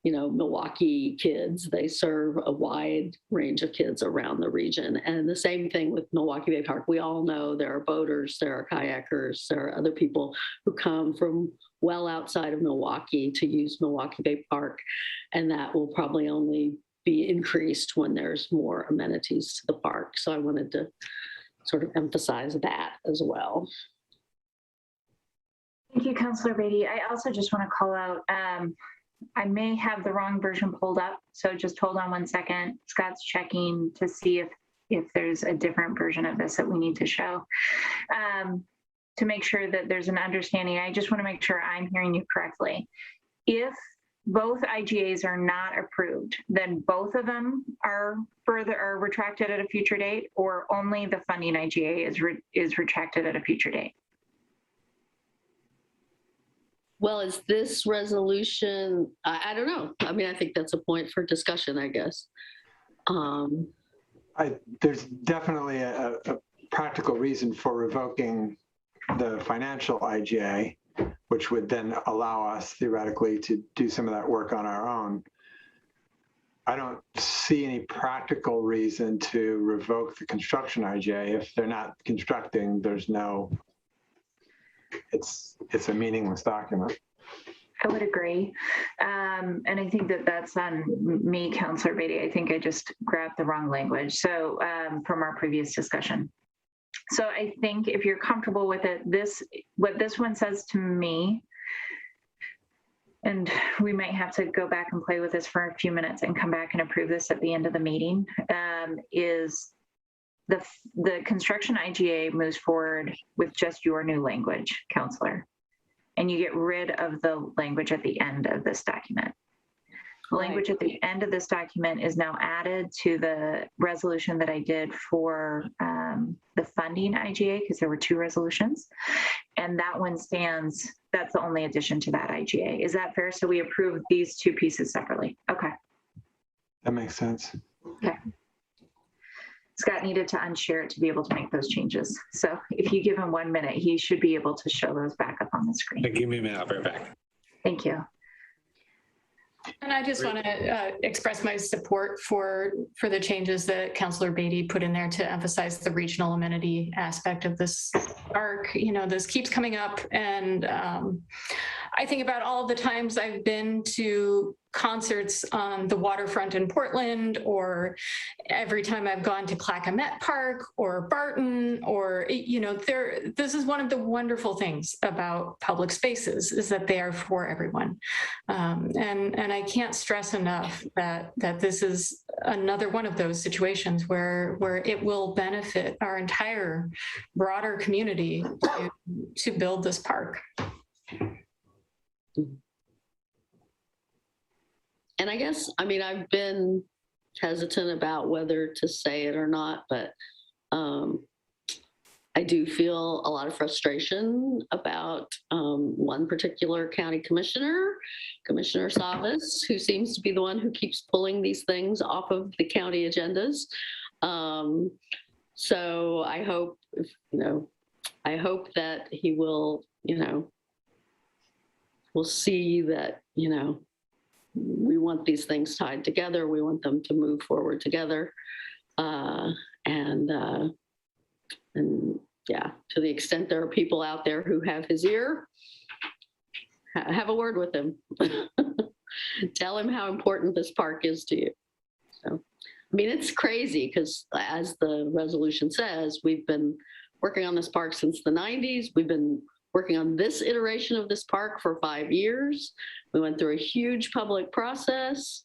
you know, Milwaukie kids. They serve a wide range of kids around the region. And the same thing with Milwaukie Bay Park. We all know there are boaters, there are kayakers, there are other people who come from well outside of Milwaukie to use Milwaukie Bay Park. And that will probably only be increased when there's more amenities to the park. So I wanted to sort of emphasize that as well. Thank you, Councillor Beatty. I also just want to call out, I may have the wrong version pulled up, so just hold on one second. Scott's checking to see if there's a different version of this that we need to show. To make sure that there's an understanding, I just want to make sure I'm hearing you correctly. If both IGAs are not approved, then both of them are retracted at a future date, or only the funding IGA is retracted at a future date? Well, is this resolution, I don't know. I mean, I think that's a point for discussion, I guess. There's definitely a practical reason for revoking the financial IGA, which would then allow us theoretically to do some of that work on our own. I don't see any practical reason to revoke the construction IGA. If they're not constructing, it's a meaningless document. I would agree. And I think that's on me, Councillor Beatty. I think I just grabbed the wrong language. So from our previous discussion. So I think if you're comfortable with it, what this one says to me, and we might have to go back and play with this for a few minutes and come back and approve this at the end of the meeting, is the construction IGA moves forward with just your new language, Councillor, and you get rid of the language at the end of this document. The language at the end of this document is now added to the resolution that I did for the funding IGA, because there were two resolutions, and that one stands. That's the only addition to that IGA. Is that fair? So we approve these two pieces separately. Okay. That makes sense. Okay. Scott needed to unshare it to be able to make those changes. So if you give him 1 minute, he should be able to show those back up on the screen. Give me a minute, I'll be right back. Thank you. And I just want to express my support for the changes that Councillor Beatty put in there to emphasize the regional amenity aspect of this park. You know, this keeps coming up, and I think about all of the times I've been to concerts on the waterfront in Portland, or every time I've gone to Clackamas Park or Barton, or, you know, this is one of the wonderful things about public spaces, is that they are for everyone. And I can't stress enough that this is another one of those situations where it will benefit our entire broader community to build this park. And I guess, I mean, I've been hesitant about whether to say it or not, but I do feel a lot of frustration about one particular county commissioner, Commissioner Savas, who seems to be the one who keeps pulling these things off of the county agendas. So I hope, I hope that he will, we'll see that, we want these things tied together. We want them to move forward together. And yeah, to the extent there are people out there who have his ear, have a word with him. Tell him how important this park is to you. So, I mean, it's crazy because, as the resolution says, we've been working on this park since the 90s. We've been working on this iteration of this park for 5 years. We went through a huge public process,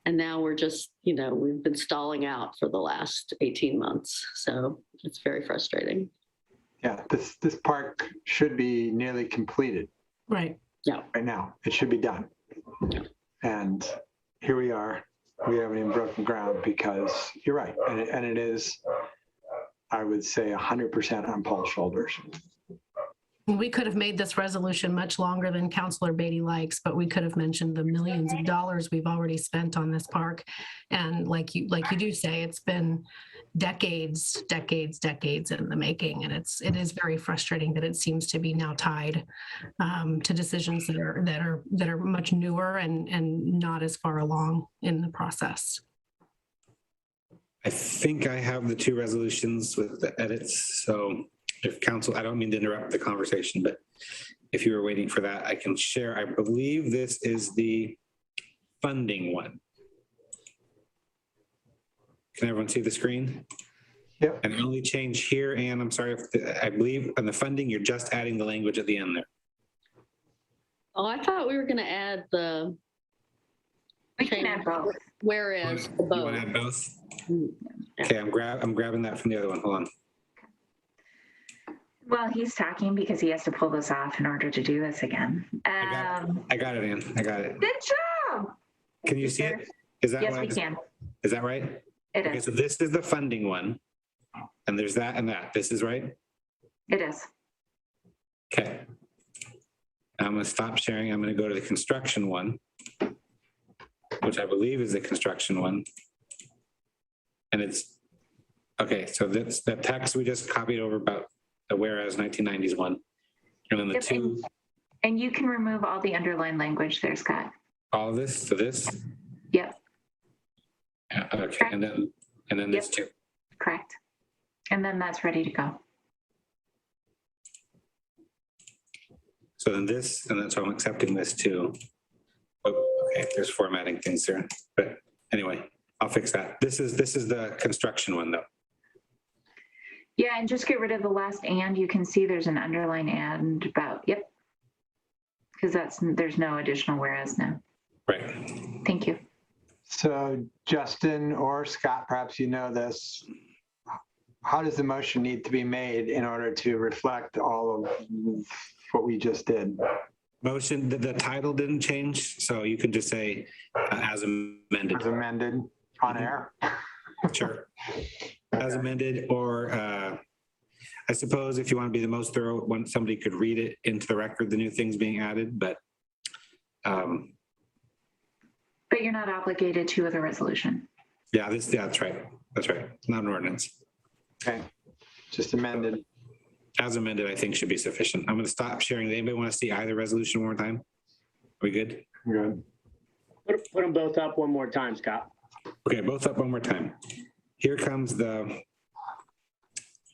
and now we're just, we've been stalling out for the last 18 months. So it's very frustrating. Yeah, this park should be nearly completed. Right. Yeah. Right now, it should be done. Yeah. And here we are. We haven't even broken ground because you're right, and it is, I would say, 100% on Paul's shoulders. We could have made this resolution much longer than Councillor Beatty likes, but we could have mentioned the millions of dollars we've already spent on this park. And like you do say, it's been decades in the making. And it is very frustrating that it seems to be now tied to decisions that are much newer and not as far along in the process. I think I have the two resolutions with the edits. So if council, I don't mean to interrupt the conversation, but if you were waiting for that, I can share. I believe this is the funding one. Can everyone see the screen? Yep. And the only change here, and I'm sorry, I believe on the funding, you're just adding the language at the end there. Oh, I thought we were going to add the. We can add both. Whereas You want to add both? Okay, I'm grabbing that from the other one. Hold on. Well, he's talking because he has to pull this off in order to do this again. I got it, Ann. I got it. Good job. Can you see it? Is that Yes, right? we can. Is that right? It Okay, is. so this is the funding one, and there's that and that. This is right? It is. Okay. I'm going to stop sharing. I'm going to go to the construction one, which I believe is the construction one. And it's, okay, so that's that text we just copied over about the whereas 1990s one. And then the Yep, two. And you can remove all the underlined language there, Scott. All of this to this? Yep, Yeah, okay, and then this too. correct. And then that's ready to go. So then this, and then so I'm accepting this too. Oh, okay, there's formatting things there. But anyway, I'll fix that. This is the construction one though. Yeah, and just get rid of the last and. You can see there's an underline and about, yep. Because there's no additional whereas now. Right. Thank you. So Justin or Scott, perhaps you know this. How does the motion need to be made in order to reflect all of what we just did? Motion, the title didn't change, so you can just say as amended. As amended on air? Sure. As amended, or I suppose if you want to be the most thorough, when somebody could read it into the record, the new things being added, but. But you're not obligated to with a resolution. Yeah, that's right. That's right. Not an ordinance. Okay, just amended. As amended, I think should be sufficient. I'm going to stop sharing. Does anybody want to see either resolution one more time? Are we good? Good. Put them both up one more time, Scott. Okay, both up one more time. Here comes the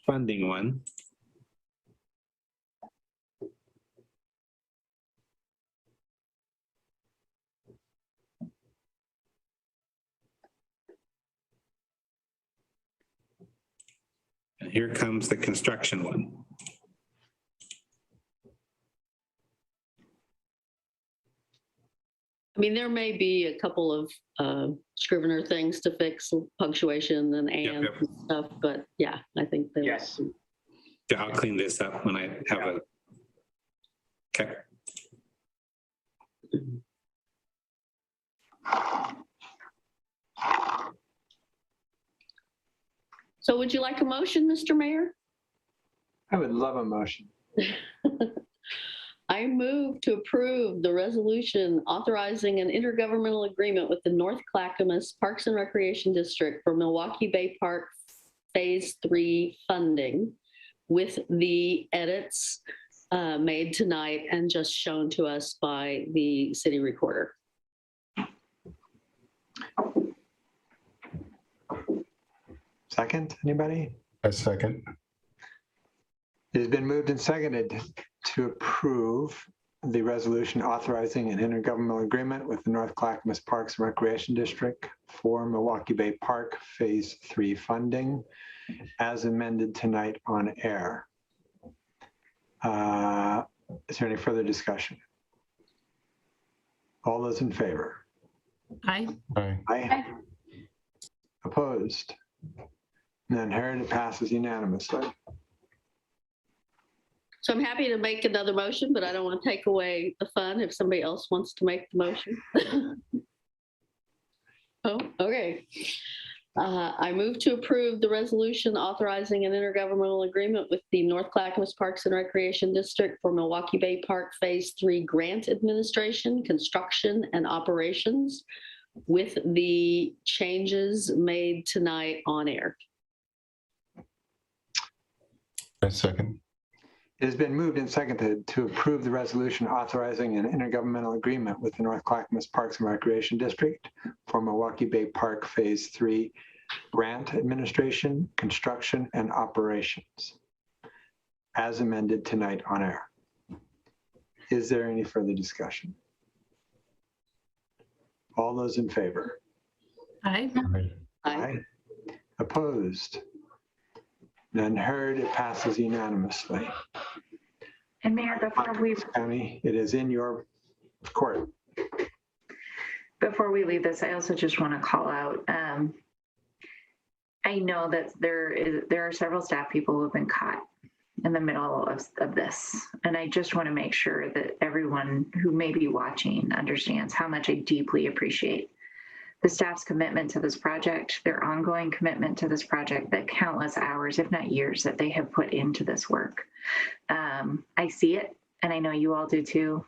funding one. And here comes the construction one. I mean, there may be a couple of Scrivener things to fix, punctuation and Yep. stuff, but yeah, I think that. Yes. Yeah, I'll clean this up when I have a. Okay. So would you like a motion, Mr. Mayor? I would love a motion. I move to approve the resolution authorizing an intergovernmental agreement with the North Clackamas Parks and Recreation District for Milwaukie Bay Park Phase 3 funding with the edits made tonight and just shown to us by the city recorder. Second, anybody? A second. It has been moved and seconded to approve the resolution authorizing an intergovernmental agreement with the North Clackamas Parks and Recreation District for Milwaukie Bay Park Phase 3 funding as amended tonight on air. Is there any further discussion? All those in favor? Aye. Aye. Aye. Opposed? None heard. It passes unanimously. So I'm happy to make another motion, but I don't want to take away the fun if somebody else wants to make the motion. Oh, okay. I move to approve the resolution authorizing an intergovernmental agreement with the North Clackamas Parks and Recreation District for Milwaukie Bay Park Phase 3 grant administration, construction, and operations with the changes made tonight on air. A second. It has been moved and seconded to approve the resolution authorizing an intergovernmental agreement with the North Clackamas Parks and Recreation District for Milwaukie Bay Park Phase 3 grant administration, construction, and operations as amended tonight on air. Is there any further discussion? All those in favor? Aye. Aye. Opposed? None heard. It passes unanimously. And Mayor, County, it is in your court. before we leave this, I also just want to call out, I know that there are several staff people who have been caught in the middle of this. And I just want to make sure that everyone who may be watching understands how much I deeply appreciate the staff's commitment to this project, their ongoing commitment to this project, the countless hours, if not years, that they have put into this work. I see it, and I know you all do too.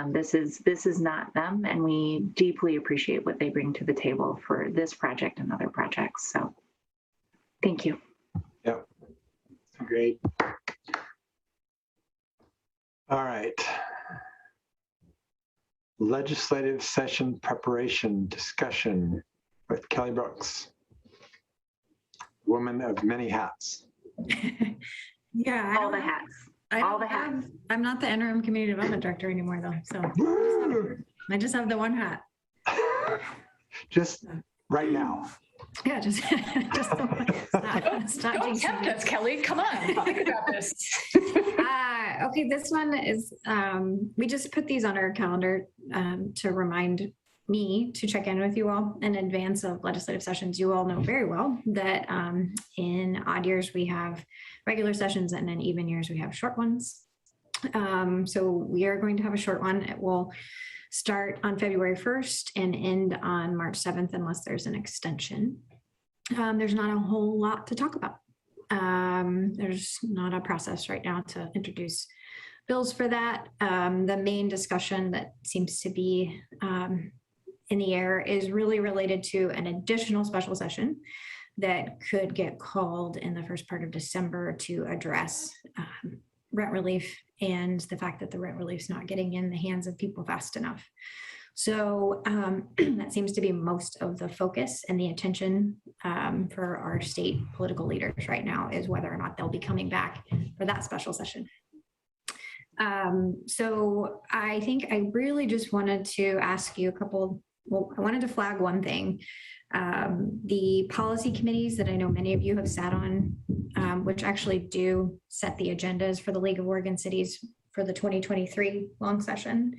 This is not them, and we deeply appreciate what they bring to the table for this project and other projects. So, thank you. Yep. Great. All right. Legislative session preparation discussion with Kelly Brooks, woman of many hats. Yeah. All the hats. All the hats. I'm not the interim community development director anymore though. So I just have the one hat. Just right now. Yeah, just the one. It's not Don't jinxing tempt me. us, Kelly. Come on, think about this. Okay, this one is, we just put these on our calendar to remind me to check in with you all in advance of legislative sessions. You all know very well that in odd years we have regular sessions and in even years we have short ones. So we are going to have a short one. It will start on February 1st and end on March 7th unless there's an extension. There's not a whole lot to talk about. There's not a process right now to introduce bills for that. The main discussion that seems to be in the air is really related to an additional special session that could get called in the first part of December to address rent relief and the fact that the rent relief is not getting in the hands of people fast enough. So that seems to be most of the focus and the attention for our state political leaders right now, is whether or not they'll be coming back for that special session. So I think I really just wanted to ask you I wanted to flag one thing. The policy committees that I know many of you have sat on, which actually do set the agendas for the League of Oregon Cities for the 2023 long session.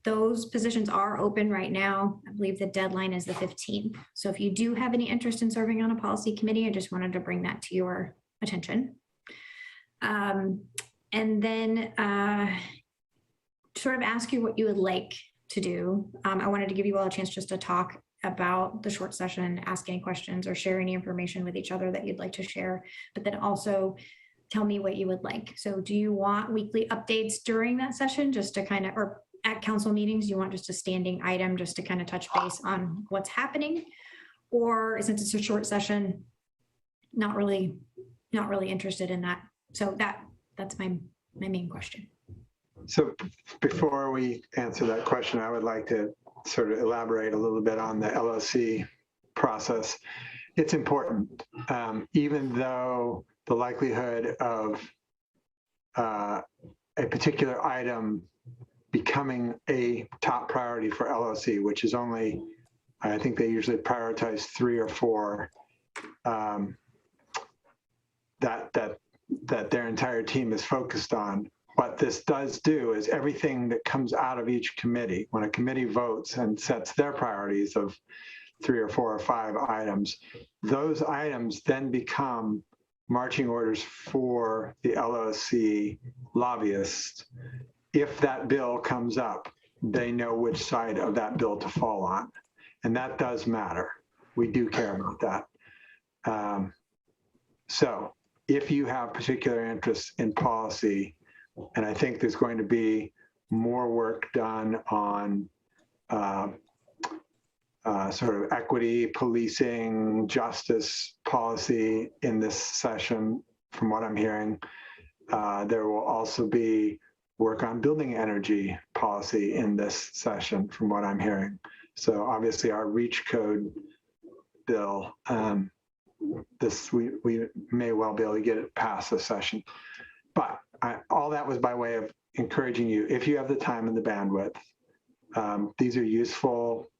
Those positions are open right now. I believe the deadline is the 15th. So if you do have any interest in serving on a policy committee, I just wanted to bring that to your attention. And then sort of ask you what you would like to do. I wanted to give you all a chance just to talk about the short session, ask any questions or share any information with each other that you'd like to share, but then also tell me what you would like. So do you want weekly updates during that session just to kind of, or at council meetings, do you want just a standing item just to kind of touch base on what's happening? Or since it's a short session, not really interested in that. So that's my main question. So before we answer that question, I would like to sort of elaborate a little bit on the LOC process. It's important, even though the likelihood of a particular item becoming a top priority for LOC, which is only, I think they usually prioritize 3 or 4 that their entire team is focused on. What this does do is everything that comes out of each committee, when a committee votes and sets their priorities of 3 or 4 or 5 items, those items then become marching orders for the LOC lobbyists. If that bill comes up, they know which side of that bill to fall on. And that does matter. We do care about that. So if you have particular interests in policy, and I think there's going to be more work done on sort of equity, policing, justice policy in this session, from what I'm hearing. There will also be work on building energy policy in this session, from what I'm hearing. So obviously our REACH code bill, we may well be able to get it past this session. But all that was by way of encouraging you, if you have the time and the bandwidth, these are useful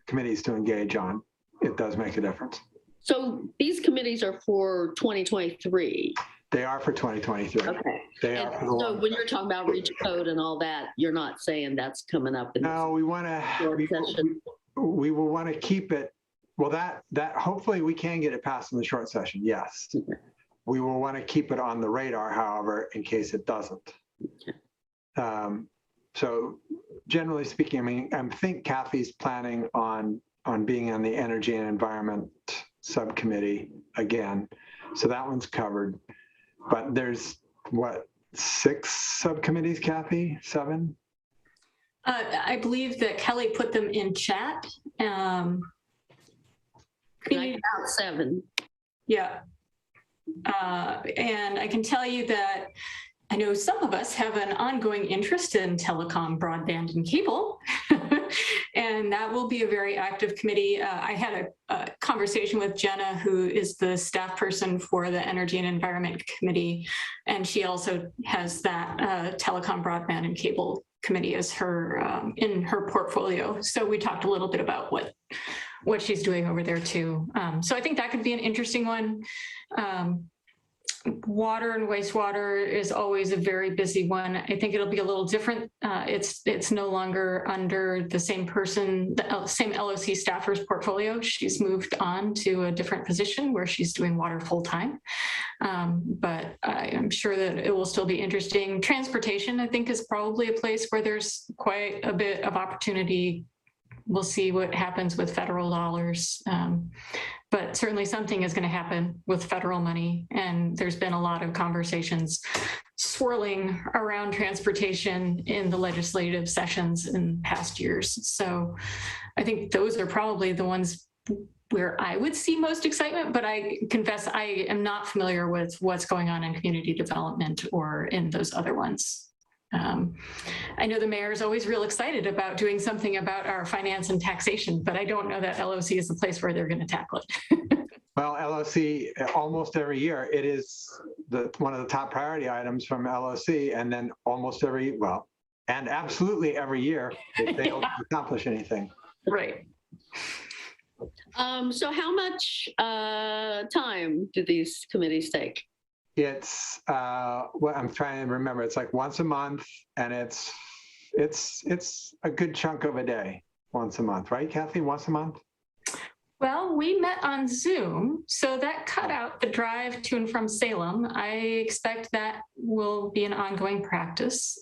committees to engage on. It does make a difference. So these committees are for 2023. They are for 2023. Okay. They are for the so when you're talking about REACH code and all that, you're not saying that's coming up in no, we want to. We will want to keep it. Well, that hopefully we can get it passed in the short session. Yes. Okay. We will want to keep it on the radar, however, in case it doesn't. Okay. So generally speaking, I mean, I think Kathy's planning on being on the Energy and Environment Subcommittee again. So that one's covered. But there's, what, 6 subcommittees, Kathy? 7? I believe that Kelly put them in chat. I count 7. Yeah. And I can tell you that I know some of us have an ongoing interest in telecom, broadband, and cable, and that will be a very active committee. I had a conversation with Jenna, who is the staff person for the Energy and Environment Committee, and she also has that telecom, broadband, and cable committee as her in her portfolio. So we talked a little bit about what she's doing over there too. So I think that could be an interesting one. Water and wastewater is always a very busy one. I think it'll be a little different. It's no longer under the same person, the same LOC staffer's portfolio. She's moved on to a different position where she's doing water full time. But I am sure that it will still be interesting. Transportation, I think, is probably a place where there's quite a bit of opportunity. We'll see what happens with federal dollars. But certainly something is going to happen with federal money. And there's been a lot of conversations swirling around transportation in the legislative sessions in past years. So I think those are probably the ones where I would see most excitement, but I confess I am not familiar with what's going on in community development or in those other ones. I know the mayor is always real excited about doing something about our finance and taxation, but I don't know that LOC is the place where they're going to tackle it. Well, LOC, almost every year, it is one of the top priority items from LOC, and then almost and absolutely every year, they fail to accomplish anything. Right. So how much time do these committees take? It's what I'm trying to remember. It's like once a month, and it's a good chunk of a day once a month, right, Kathy? Once a month. Well, we met on Zoom, so that cut out the drive to and from Salem. I expect that will be an ongoing practice.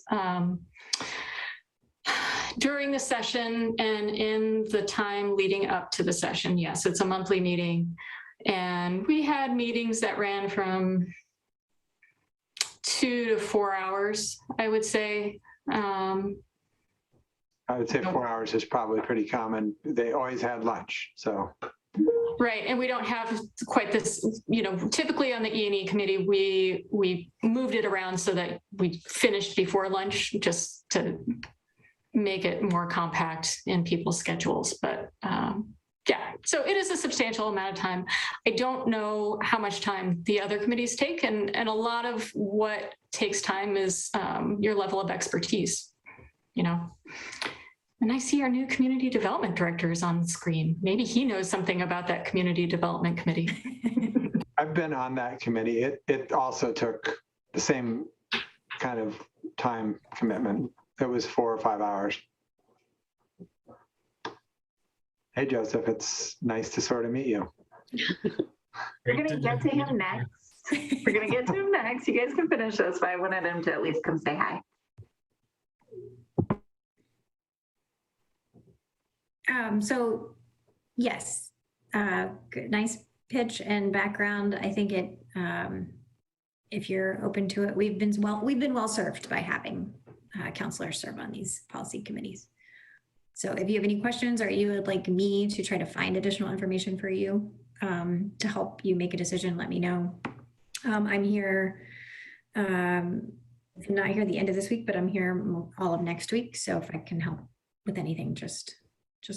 During the session and in the time leading up to the session, yes, it's a monthly meeting. And we had meetings that ran from 2 to 4 hours, I would say. I would say 4 hours is probably pretty common. They always had lunch, so. Right, and we don't have quite this, typically on the E&E committee, we moved it around so that we finished before lunch just to make it more compact in people's schedules. But yeah, so it is a substantial amount of time. I don't know how much time the other committees take, and a lot of what takes time is your level of expertise, And I see our new community development director is on the screen. Maybe he knows something about that community development committee. I've been on that committee. It also took the same kind of time commitment. It was 4 or 5 hours. Hey, Joseph, it's nice to sort of meet you. We're going to get to him next. We're going to get to him next. You guys can finish this, but I wanted him to at least come say hi. So yes, good, nice pitch and background. I think if you're open to it, we've been well served by having counselors serve on these policy committees. So if you have any questions or you would like me to try to find additional information for you to help you make a decision, let me know. I'm here, I'm not here at the end of this week, but I'm here all of next week. So if I can help with anything, just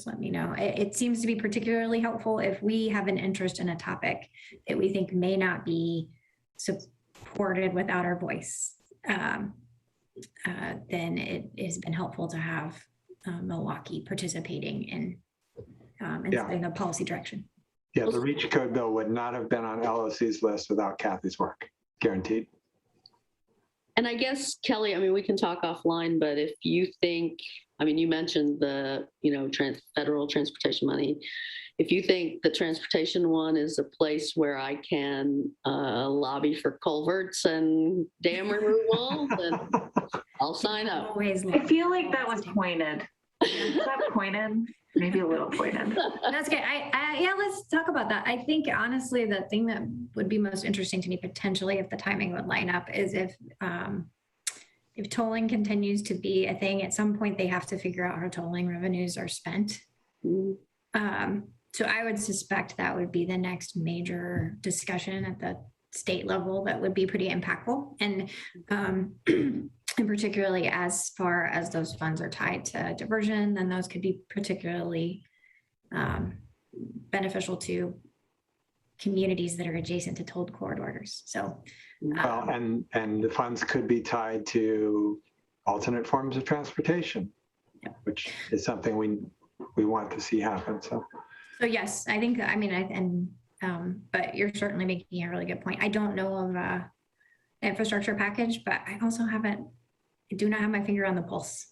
let me know. It seems to be particularly helpful if we have an interest in a topic that we think may not be supported without our voice. Then it has been helpful to have Milwaukie participating in setting a policy direction. Yeah, the REACH code bill would not have been on LOC's list without Kathy's work, guaranteed. And I guess, Kelly, we can talk offline, but if you think, you mentioned the, federal transportation money. If you think the transportation one is a place where I can lobby for culverts and dam removal, then I'll sign up. I feel like that was pointed. Is that pointed? Maybe a little pointed. That's good. Yeah, let's talk about that. I think honestly, the thing that would be most interesting to me potentially, if the timing would line up, is if tolling continues to be a thing, at some point they have to figure out how tolling revenues are spent. So I would suspect that would be the next major discussion at the state level that would be pretty impactful. And particularly as far as those funds are tied to diversion, then those could be particularly beneficial to communities that are adjacent to tolled corridors. So, well, and the funds could be tied to alternate forms of transportation, which is something we want to see happen. So yes, I think, but you're certainly making a really good point. I don't know of an infrastructure package, but I also do not have my finger on the pulse.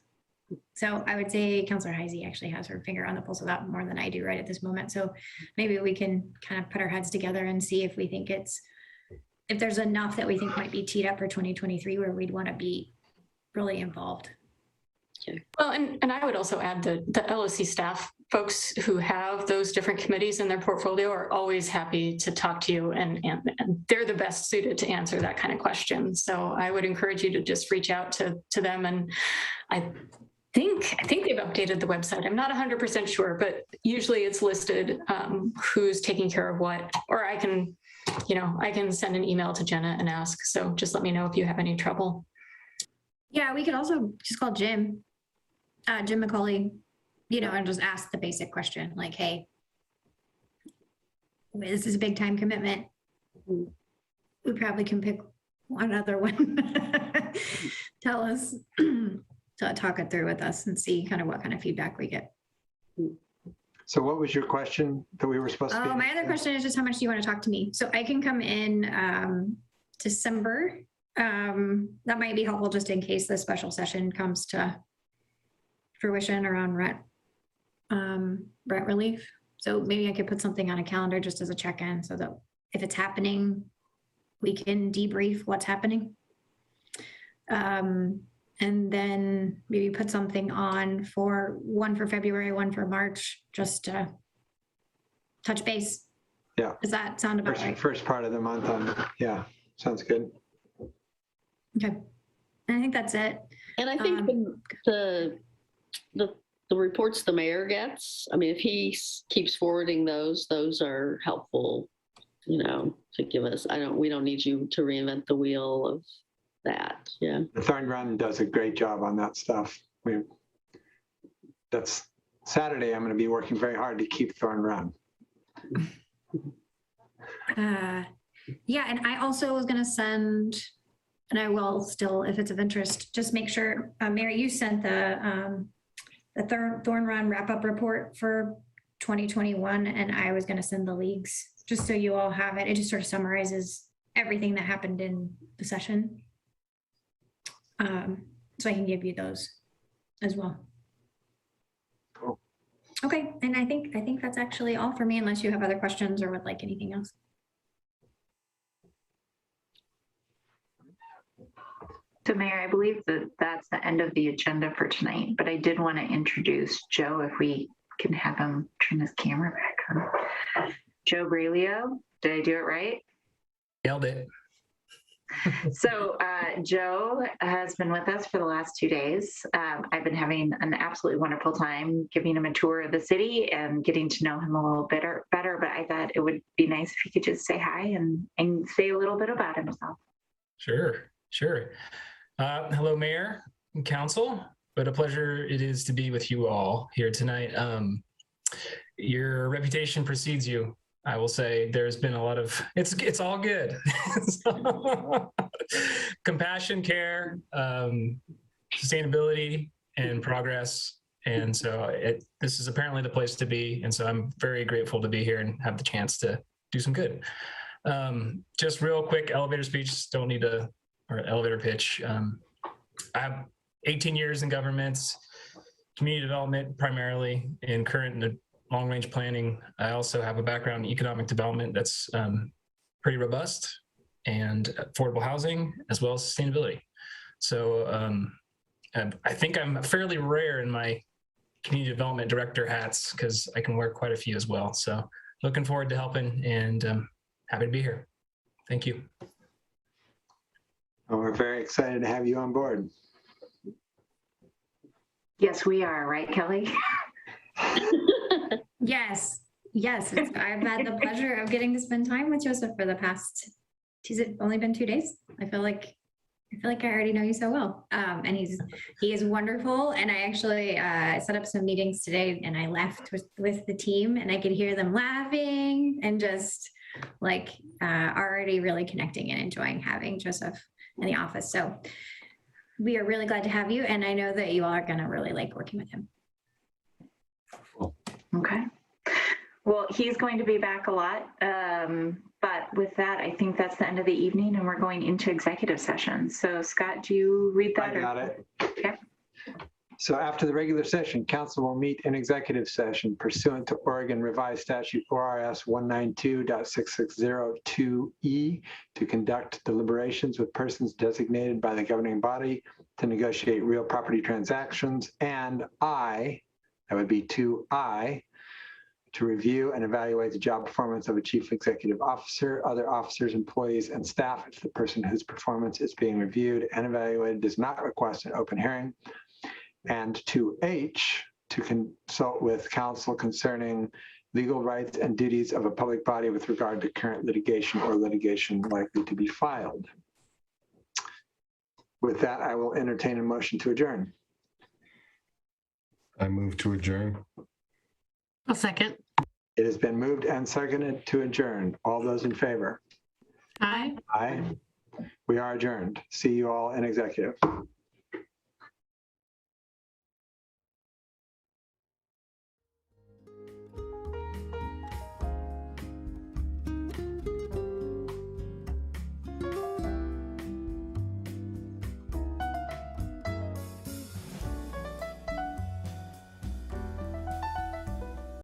So I would say Councilor Heisey actually has her finger on the pulse of that more than I do right at this moment. So maybe we can kind of put our heads together and see if we think if there's enough that we think might be teed up for 2023 where we'd want to be really involved. Okay. Well, and I would also add that the LOC staff, folks who have those different committees in their portfolio, are always happy to talk to you, and they're the best suited to answer that kind of question. So I would encourage you to just reach out to them. And I think they've updated the website. I'm not 100% sure, but usually it's listed who's taking care of what, or I can send an email to Jenna and ask. So just let me know if you have any trouble. Yeah, we could also just call Jim, Jim McCauley, you know, and just ask the basic question like, hey, this is a big time commitment. We probably can pick one other one. Tell us, to talk it through with us and see kind of what kind of feedback we get. So what was your question that we were supposed to be? Oh, my other question is just how much do you want to talk to me? So I can come in December. That might be helpful just in case the special session comes to fruition around rent relief. So maybe I could put something on a calendar just as a check-in so that if it's happening, we can debrief what's happening. And then maybe put something on for one for February, one for March, just to touch base. Yeah. Does that sound about right? First part of the month yeah, sounds good. Okay. And I think that's it. And I think the reports the mayor gets, I mean, if he keeps forwarding those are helpful, you know, to give us, we don't need you to reinvent the wheel of that. Yeah. The Thorn Run does a great job on that stuff. That's Saturday. I'm going to be working very hard to keep Thorn Run. Yeah. And I also was going to send, and I will still, if it's of interest, just make sure, Mary, you sent the Thorn Run wrap-up report for 2021, and I was going to send the leagues just so you all have it. It just sort of summarizes everything that happened in the session. So I can give you those as well. Cool. Okay, and I think that's actually all for me, unless you have other questions or would like anything else. So Mayor, I believe that that's the end of the agenda for tonight, but I did want to introduce Joe, if we can have him turn his camera back on. Joe Brailio, did I do it right? Nailed it. So Joe has been with us for the last 2 days. I've been having an absolutely wonderful time giving him a tour of the city and getting to know him a little better, but I thought it would be nice if he could just say hi and say a little bit about himself. Sure. Hello, Mayor and Council. What a pleasure it is to be with you all here tonight. Your reputation precedes you. I will say there's been a lot of, it's all good. Compassion, care, sustainability, and progress. And so this is apparently the place to be. And so I'm very grateful to be here and have the chance to do some good. Just real quick elevator speech, don't need or elevator pitch. I have 18 years in government, community development primarily, in current and long-range planning. I also have a background in economic development that's pretty robust, and affordable housing, as well as sustainability. So I think I'm fairly rare in my community development director hats because I can wear quite a few as well. So looking forward to helping, and happy to be here. Thank you. Well, we're very excited to have you on board. Yes, we are, right, Kelly? Yes. I've had the pleasure of getting to spend time with Joseph for the past, has it only been 2 days? I feel like I already know you so well. And he is wonderful. And I actually set up some meetings today, and I left with the team, and I could hear them laughing and just like already really connecting and enjoying having Joseph in the office. So we are really glad to have you. And I know that you all are going to really like working with him. Okay. Well, he's going to be back a lot. But with that, I think that's the end of the evening, and we're going into executive session. So Scott, do you read that? I got it. Okay. So after the regular session, council will meet in executive session pursuant to Oregon Revised Statute ORS 192.6602E to conduct deliberations with persons designated by the governing body to negotiate real property transactions, and that would be 2I, to review and evaluate the job performance of a chief executive officer, other officers, employees, and staff if the person whose performance is being reviewed and evaluated does not request an open hearing, and 2H, to consult with counsel concerning legal rights and duties of a public body with regard to current litigation or litigation likely to be filed. With that, I will entertain a motion to adjourn. I move to adjourn. A second. It has been moved and seconded to adjourn. All those in favor? Aye. Aye. We are adjourned. See you all in executive.